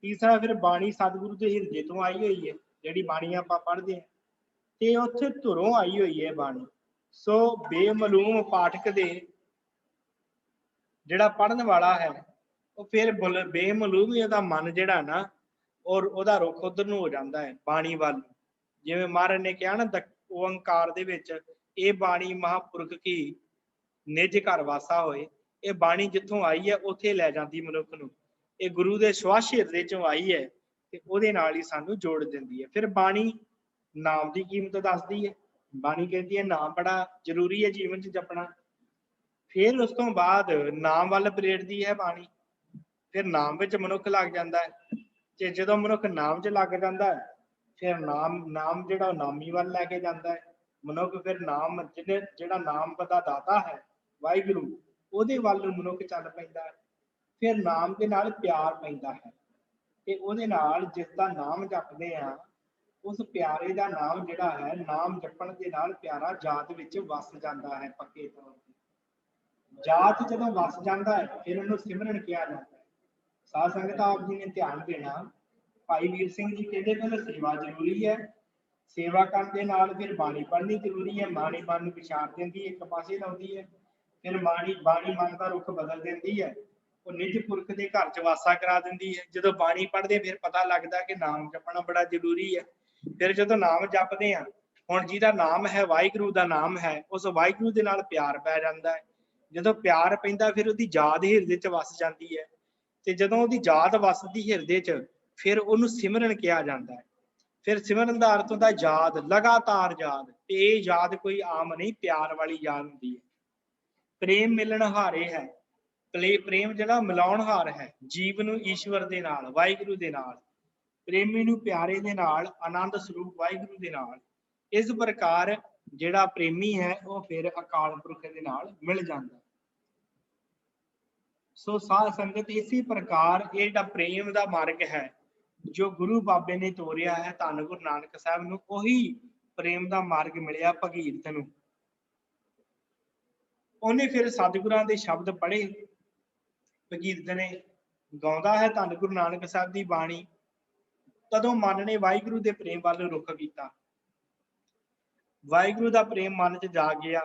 ਤੀਸਰਾ, ਫਿਰ ਬਾਣੀ ਸਤਿਗੁਰੂ ਦੇ ਹਿਰਦੇ ਤੋਂ ਆਈ ਹੋਈ ਹੈ, ਜਿਹੜੀ ਬਾਣੀ ਆਪਾਂ ਪੜ੍ਹਦੇ ਹਾਂ ਤੇ ਉੱਥੇ ਧੁਰੋਂ ਆਈ ਹੋਈ ਹੈ ਬਾਣੀ। ਸੋ ਬੇਮਲੂਮ ਪਾਠਕ ਦੇ ਜਿਹੜਾ ਪੜ੍ਹਨ ਵਾਲਾ ਹੈ, ਉਹ ਫਿਰ ਬੇਮਲੂਮ ਹੀ ਉਹਦਾ ਮਨ ਜਿਹੜਾ ਨਾ ਔਰ ਉਹਦਾ ਰੁਖ ਉਧਰ ਨੂੰ ਹੋ ਜਾਂਦਾ ਹੈ ਬਾਣੀ ਵੱਲ। ਜਿਵੇਂ ਮਹਾਰਾਜ ਨੇ ਕਿਹਾ ਨਾ ਓੰਕਾਰ ਦੇ ਵਿੱਚ, ਇਹ ਬਾਣੀ ਮਹਾਂਪੁਰਖ ਕੀ ਨਿਜ ਘਰ ਵਾਸਾ ਹੋਏ। ਇਹ ਬਾਣੀ ਜਿੱਥੋਂ ਆਈ ਹੈ ਉੱਥੇ ਲੈ ਜਾਂਦੀ ਮਨੁੱਖ ਨੂੰ। ਇਹ ਗੁਰੂ ਦੇ ਸਵਾਸ ਹਿਰਦੇ ਚੋਂ ਆਈ ਹੈ ਤੇ ਉਹਦੇ ਨਾਲ ਹੀ ਸਾਨੂੰ ਜੋੜ ਦਿੰਦੀ ਹੈ। ਫਿਰ ਬਾਣੀ ਨਾਮ ਦੀ ਕੀਮਤ ਦੱਸਦੀ ਹੈ। ਬਾਣੀ ਕਹਿੰਦੀ ਹੈ ਨਾਮ ਬੜਾ ਜ਼ਰੂਰੀ ਹੈ ਜੀਵਨ 'ਚ ਜਪਣਾ। ਫਿਰ ਉਸ ਤੋਂ ਬਾਅਦ ਨਾਮ ਵੱਲ ਪ੍ਰੇਰਦੀ ਹੈ ਬਾਣੀ। ਫਿਰ ਨਾਮ ਵਿੱਚ ਮਨੁੱਖ ਲੱਗ ਜਾਂਦਾ ਹੈ ਤੇ ਜਦੋਂ ਮਨੁੱਖ ਨਾਮ 'ਚ ਲੱਗ ਜਾਂਦਾ ਹੈ, ਫਿਰ ਨਾਮ ਜਿਹੜਾ ਨਾਮੀ ਵੱਲ ਲੈ ਕੇ ਜਾਂਦਾ ਹੈ ਮਨੁੱਖ। ਫਿਰ ਨਾਮ ਜਿਹੜਾ ਨਾਮ ਦਾ ਦਾਤਾ ਹੈ ਵਾਹਿਗੁਰੂ, ਉਹਦੇ ਵੱਲ ਮਨੁੱਖ ਚੱਲ ਪੈਂਦਾ ਹੈ। ਫਿਰ ਨਾਮ ਦੇ ਨਾਲ ਪਿਆਰ ਪੈਂਦਾ ਹੈ ਤੇ ਉਹਦੇ ਨਾਲ ਜਿਸ ਦਾ ਨਾਮ ਜਪਦੇ ਆ, ਉਸ ਪਿਆਰੇ ਦਾ ਨਾਮ ਜਿਹੜਾ ਹੈ, ਨਾਮ ਜਪਣ ਦੇ ਨਾਲ ਪਿਆਰਾ ਜਾਤ ਵਿੱਚ ਵਸ ਜਾਂਦਾ ਹੈ ਪੱਕੇ ਤੌਰ ਤੇ। ਜਾਤ ਜਦੋਂ ਵਸ ਜਾਂਦਾ ਹੈ ਫਿਰ ਉਹਨੂੰ ਸਿਮਰਨ ਕਿਹਾ ਜਾਂਦਾ ਹੈ। ਸਾਧ ਸੰਗਤ ਆਪ ਜੀ ਨੇ ਧਿਆਨ ਦੇਣਾ, ਭਾਈ ਵੀਰ ਸਿੰਘ ਜੀ ਕਹਿੰਦੇ ਪਹਿਲਾਂ ਸੇਵਾ ਜ਼ਰੂਰੀ ਹੈ, ਸੇਵਾ ਕਰਨ ਦੇ ਨਾਲ ਫਿਰ ਬਾਣੀ ਪੜ੍ਹਨੀ ਜ਼ਰੂਰੀ ਹੈ। ਬਾਣੀ ਮਨ ਨੂੰ ਵਿਚਾਰ ਦਿੰਦੀ ਹੈ, ਇੱਕ ਪਾਸੇ ਲਾਉਂਦੀ ਹੈ। ਫਿਰ ਬਾਣੀ ਮਨ ਦਾ ਰੁਖ ਬਦਲ ਦਿੰਦੀ ਹੈ, ਉਹ ਨਿਜ ਪੁਰਖ ਦੇ ਘਰ 'ਚ ਵਾਸਾ ਕਰਾ ਦਿੰਦੀ ਹੈ। ਜਦੋਂ ਬਾਣੀ ਪੜ੍ਹਦੇ ਫਿਰ ਪਤਾ ਲੱਗਦਾ ਕਿ ਨਾਮ ਜਪਣਾ ਬੜਾ ਜ਼ਰੂਰੀ ਹੈ। ਫਿਰ ਜਦੋਂ ਨਾਮ ਜਪਦੇ ਆ, ਹੁਣ ਜਿਹਦਾ ਨਾਮ ਹੈ ਵਾਹਿਗੁਰੂ ਦਾ ਨਾਮ ਹੈ, ਉਸ ਵਾਹਿਗੁਰੂ ਦੇ ਨਾਲ ਪਿਆਰ ਪੈ ਜਾਂਦਾ ਹੈ। ਜਦੋਂ ਪਿਆਰ ਪੈਂਦਾ ਫਿਰ ਉਹਦੀ ਯਾਦ ਹਿਰਦੇ 'ਚ ਵਸ ਜਾਂਦੀ ਹੈ ਤੇ ਜਦੋਂ ਉਹਦੀ ਯਾਦ ਵਸਦੀ ਹਿਰਦੇ 'ਚ, ਫਿਰ ਉਹਨੂੰ ਸਿਮਰਨ ਕਿਹਾ ਜਾਂਦਾ ਹੈ। ਫਿਰ ਸਿਮਰਨ ਦਾ ਅਰਥ ਹੁੰਦਾ ਯਾਦ, ਲਗਾਤਾਰ ਯਾਦ। ਤੇ ਇਹ ਯਾਦ ਕੋਈ ਆਮ ਨਹੀਂ, ਪਿਆਰ ਵਾਲੀ ਯਾਦ ਹੁੰਦੀ ਹੈ। ਪ੍ਰੇਮ ਮਿਲਣ ਹਾਰੇ ਹੈ, ਪ੍ਰੇਮ ਜਿਹੜਾ ਮਿਲਾਉਣ ਹਾਰ ਹੈ ਜੀਵ ਨੂੰ ਈਸ਼ਵਰ ਦੇ ਨਾਲ, ਵਾਹਿਗੁਰੂ ਦੇ ਨਾਲ, ਪ੍ਰੇਮੀ ਨੂੰ ਪਿਆਰੇ ਦੇ ਨਾਲ, ਆਨੰਦ ਸਰੂਪ ਵਾਹਿਗੁਰੂ ਦੇ ਨਾਲ। ਇਸ ਪ੍ਰਕਾਰ ਜਿਹੜਾ ਪ੍ਰੇਮੀ ਹੈ ਉਹ ਫਿਰ ਅਕਾਲ ਪੁਰਖ ਦੇ ਨਾਲ ਮਿਲ ਜਾਂਦਾ। ਸੋ ਸਾਧ ਸੰਗਤ ਇਸੇ ਪ੍ਰਕਾਰ ਇਹ ਜਿਹੜਾ ਪ੍ਰੇਮ ਦਾ ਮਾਰਗ ਹੈ ਜੋ ਗੁਰੂ ਬਾਬੇ ਨੇ ਤੋਰਿਆ ਹੈ ਧੰਨ ਗੁਰੂ ਨਾਨਕ ਸਾਹਿਬ ਨੂੰ, ਉਹੀ ਪ੍ਰੇਮ ਦਾ ਮਾਰਗ ਮਿਲਿਆ ਭਗੀਰਥ ਨੂੰ। ਉਹਨੇ ਫਿਰ ਸਤਿਗੁਰਾਂ ਦੇ ਸ਼ਬਦ ਪੜ੍ਹੇ। ਭਗੀਰਥ ਨੇ ਗਾਉਂਦਾ ਹੈ ਧੰਨ ਗੁਰੂ ਨਾਨਕ ਸਾਹਿਬ ਦੀ ਬਾਣੀ, ਤਦੋਂ ਮਨ ਨੇ ਵਾਹਿਗੁਰੂ ਦੇ ਪ੍ਰੇਮ ਵੱਲ ਰੁਖ ਕੀਤਾ। ਵਾਹਿਗੁਰੂ ਦਾ ਪ੍ਰੇਮ ਮਨ 'ਚ ਜਾਗ ਗਿਆ।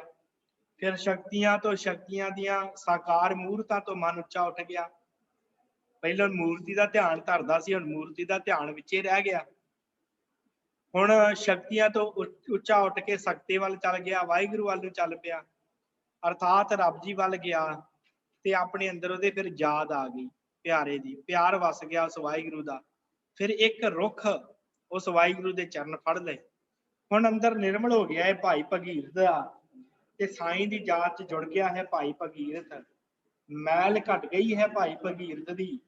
ਫਿਰ ਸ਼ਕਤੀਆਂ ਤੋਂ, ਸ਼ਕਤੀਆਂ ਦੀਆਂ ਸਾਕਾਰ ਮੂਰਤਾਂ ਤੋਂ ਮਨ ਉੱਚਾ ਉੱਠ ਗਿਆ। ਪਹਿਲਾਂ ਮੂਰਤੀ ਦਾ ਧਿਆਨ ਧਰਦਾ ਸੀ, ਹੁਣ ਮੂਰਤੀ ਦਾ ਧਿਆਨ ਵਿੱਚੇ ਰਹਿ ਗਿਆ। ਹੁਣ ਸ਼ਕਤੀਆਂ ਤੋਂ ਉੱਚਾ ਉੱਠ ਕੇ ਸ਼ਕਤੀ ਵੱਲ ਚੱਲ ਗਿਆ, ਵਾਹਿਗੁਰੂ ਵੱਲ ਨੂੰ ਚੱਲ ਪਿਆ, ਅਰਥਾਤ ਰੱਬ ਜੀ ਵੱਲ ਗਿਆ। ਤੇ ਆਪਣੇ ਅੰਦਰ ਉਹਦੇ ਫਿਰ ਯਾਦ ਆ ਗਈ ਪਿਆਰੇ ਦੀ, ਪਿਆਰ ਵਸ ਗਿਆ ਉਸ ਵਾਹਿਗੁਰੂ ਦਾ। ਫਿਰ ਇੱਕ ਰੁੱਖ ਉਸ ਵਾਹਿਗੁਰੂ ਦੇ ਚਰਨ ਫੜ ਲਏ। ਹੁਣ ਅੰਦਰ ਨਿਰਮਲ ਹੋ ਗਿਆ ਹੈ ਭਾਈ ਭਗੀਰਥ ਦਾ, ਤੇ ਸਾਈਂ ਦੀ ਜਾਤ 'ਚ ਜੁੜ ਗਿਆ ਹੈ ਭਾਈ ਭਗੀਰਥ। ਮੈਲ ਘਟ ਗਈ ਹੈ ਭਾਈ ਭਗੀਰਥ ਦੀ,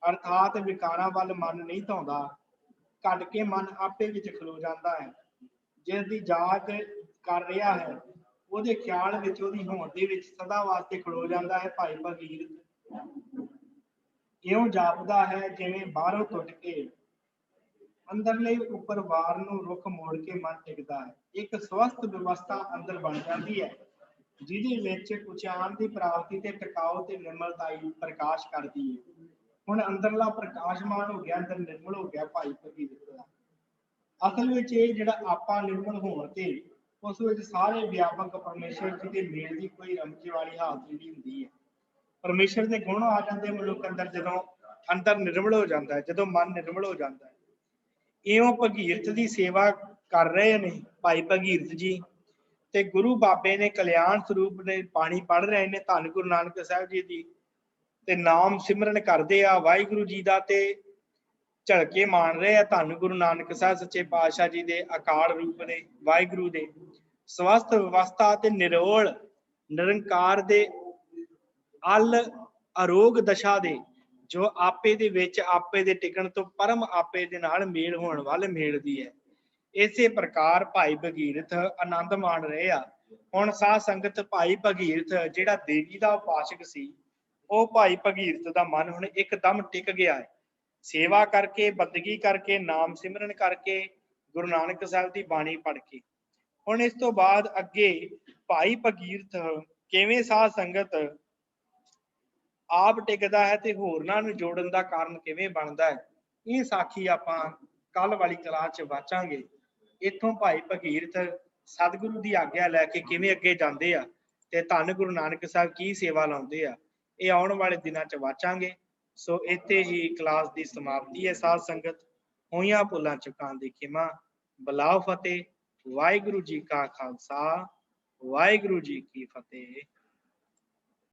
ਅਰਥਾਤ ਵਿਕਾਰਾਂ ਵੱਲ ਮਨ ਨਹੀਂ ਧਾਉਂਦਾ। ਘਟ ਕੇ ਮਨ ਆਪੇ ਵਿੱਚ ਖਲੋ ਜਾਂਦਾ ਹੈ। ਜਿਸ ਦੀ ਜਾਤ ਕਰ ਰਿਹਾ ਹੈ ਉਹਦੇ ਖਿਆਲ ਵਿੱਚ, ਉਹਦੀ ਹੋਂਦ ਦੇ ਵਿੱਚ ਸਦਾ ਵਾਸਤੇ ਖਲੋ ਜਾਂਦਾ ਹੈ ਭਾਈ ਭਗੀਰਥ। ਇਉਂ ਜਾਪਦਾ ਹੈ ਜਿਵੇਂ ਬਾਹਰੋਂ ਟੁੱਟ ਕੇ ਅੰਦਰਲੇ ਉੱਪਰ ਵਾਰ ਨੂੰ ਰੁੱਖ ਮੋੜ ਕੇ ਮਨ ਟਿਕਦਾ ਹੈ। ਇੱਕ ਸਵਸਥ ਵਿਵਸਥਾ ਅੰਦਰ ਬਣ ਜਾਂਦੀ ਹੈ, ਜਿਹਦੇ ਵਿੱਚ ਉਚਾਨ ਦੀ ਪ੍ਰਾਪਤੀ ਤੇ ਟਿਕਾਓ ਤੇ ਨਿਰਮਲਤਾਈ ਪ੍ਰਕਾਸ਼ ਕਰਦੀ ਹੈ। ਹੁਣ ਅੰਦਰਲਾ ਪ੍ਰਕਾਸ਼ਮਾਨ ਹੋ ਗਿਆ, ਅੰਦਰ ਨਿਰਮਲ ਹੋ ਗਿਆ ਭਾਈ ਭਗੀਰਥ ਦਾ। ਅਸਲ ਵਿੱਚ ਇਹ ਜਿਹੜਾ ਆਪਾਂ ਨਿਰਮਲ ਹੋਣ ਤੇ ਉਸ ਵਿੱਚ ਸਾਰੇ ਵਿਆਪਕ ਪਰਮੇਸ਼ਰ ਜੀ ਦੇ ਮੇਲ ਦੀ ਕੋਈ ਰਮਜ ਵਾਲੀ ਹਾਲਤ ਜਿਹੜੀ ਹੁੰਦੀ ਹੈ। ਪਰਮੇਸ਼ਰ ਦੇ ਗੁਣ ਆ ਜਾਂਦੇ ਮਨੁੱਖ ਅੰਦਰ, ਜਦੋਂ ਅੰਦਰ ਨਿਰਮਲ ਹੋ ਜਾਂਦਾ ਹੈ, ਜਦੋਂ ਮਨ ਨਿਰਮਲ ਹੋ ਜਾਂਦਾ ਹੈ। ਇਉਂ ਭਗੀਰਥ ਦੀ ਸੇਵਾ ਕਰ ਰਹੇ ਨੇ ਭਾਈ ਭਗੀਰਥ ਜੀ, ਤੇ ਗੁਰੂ ਬਾਬੇ ਨੇ ਕਲਿਆਣ ਸਰੂਪ ਨੇ ਬਾਣੀ ਪੜ੍ਹ ਰਹੇ ਨੇ ਧੰਨ ਗੁਰੂ ਨਾਨਕ ਸਾਹਿਬ ਜੀ ਦੀ, ਤੇ ਨਾਮ ਸਿਮਰਨ ਕਰਦੇ ਆ ਵਾਹਿਗੁਰੂ ਜੀ ਦਾ, ਤੇ ਝਲਕੇ ਮਾਣ ਰਹੇ ਆ ਧੰਨ ਗੁਰੂ ਨਾਨਕ ਸਾਹਿਬ ਸੱਚੇ ਪਾਤਸ਼ਾਹ ਜੀ ਦੇ ਅਕਾਲ ਰੂਪ ਦੇ, ਵਾਹਿਗੁਰੂ ਦੇ ਸਵਸਥ ਵਿਵਸਥਾ ਤੇ ਨਿਰੋਲ ਨਿਰੰਕਾਰ ਦੇ ਅਲ ਅਰੋਗ ਦਸ਼ਾ ਦੇ, ਜੋ ਆਪੇ ਦੇ ਵਿੱਚ ਆਪੇ ਦੇ ਟਿਕਣ ਤੋਂ ਪਰਮ ਆਪੇ ਦੇ ਨਾਲ ਮੇਲ ਹੋਣ ਵੱਲ ਮੇਲਦੀ ਹੈ। ਇਸੇ ਪ੍ਰਕਾਰ ਭਾਈ ਭਗੀਰਥ ਆਨੰਦ ਮਾਣ ਰਹੇ ਆ। ਹੁਣ ਸਾਧ ਸੰਗਤ ਭਾਈ ਭਗੀਰਥ ਜਿਹੜਾ ਦੇਵੀ ਦਾ ਉਪਾਸਕ ਸੀ, ਉਹ ਭਾਈ ਭਗੀਰਥ ਦਾ ਮਨ ਹੁਣ ਇੱਕਦਮ ਟਿਕ ਗਿਆ ਹੈ। ਸੇਵਾ ਕਰਕੇ, ਬੰਦਗੀ ਕਰਕੇ, ਨਾਮ ਸਿਮਰਨ ਕਰਕੇ, ਗੁਰੂ ਨਾਨਕ ਸਾਹਿਬ ਦੀ ਬਾਣੀ ਪੜ੍ਹ ਕੇ। ਹੁਣ ਇਸ ਤੋਂ ਬਾਅਦ ਅੱਗੇ ਭਾਈ ਭਗੀਰਥ ਕਿਵੇਂ ਸਾਧ ਸੰਗਤ ਆਪ ਟਿਕਦਾ ਹੈ ਤੇ ਹੋਰਨਾਂ ਨੂੰ ਜੋੜਨ ਦਾ ਕਾਰਨ ਕਿਵੇਂ ਬਣਦਾ ਹੈ, ਇਹ ਸਾਖੀ ਆਪਾਂ ਕੱਲ ਵਾਲੀ ਕਲਾਸ 'ਚ ਵਾਚਾਂਗੇ। ਇੱਥੋਂ ਭਾਈ ਭਗੀਰਥ ਸਤਿਗੁਰੂ ਦੀ ਆਗਿਆ ਲੈ ਕੇ ਕਿਵੇਂ ਅੱਗੇ ਜਾਂਦੇ ਆ ਤੇ ਧੰਨ ਗੁਰੂ ਨਾਨਕ ਸਾਹਿਬ ਕੀ ਸੇਵਾ ਲਾਉਂਦੇ ਆ, ਇਹ ਆਉਣ ਵਾਲੇ ਦਿਨਾਂ 'ਚ ਵਾਚਾਂਗੇ। ਸੋ ਇੱਥੇ ਹੀ ਕਲਾਸ ਦੀ ਸਮਾਪਤੀ ਹੈ। ਸਾਧ ਸੰਗਤ ਹੋਈਆਂ ਭੁੱਲਾਂ ਚੁੱਕਾਂ ਦੀ ਖਿਮਾ, ਬਲਾਓ ਫਤਿਹ। ਵਾਹਿਗੁਰੂ ਜੀ ਕਾ ਖਾਲਸਾ, ਵਾਹਿਗੁਰੂ ਜੀ ਕੀ ਫਤਿਹ।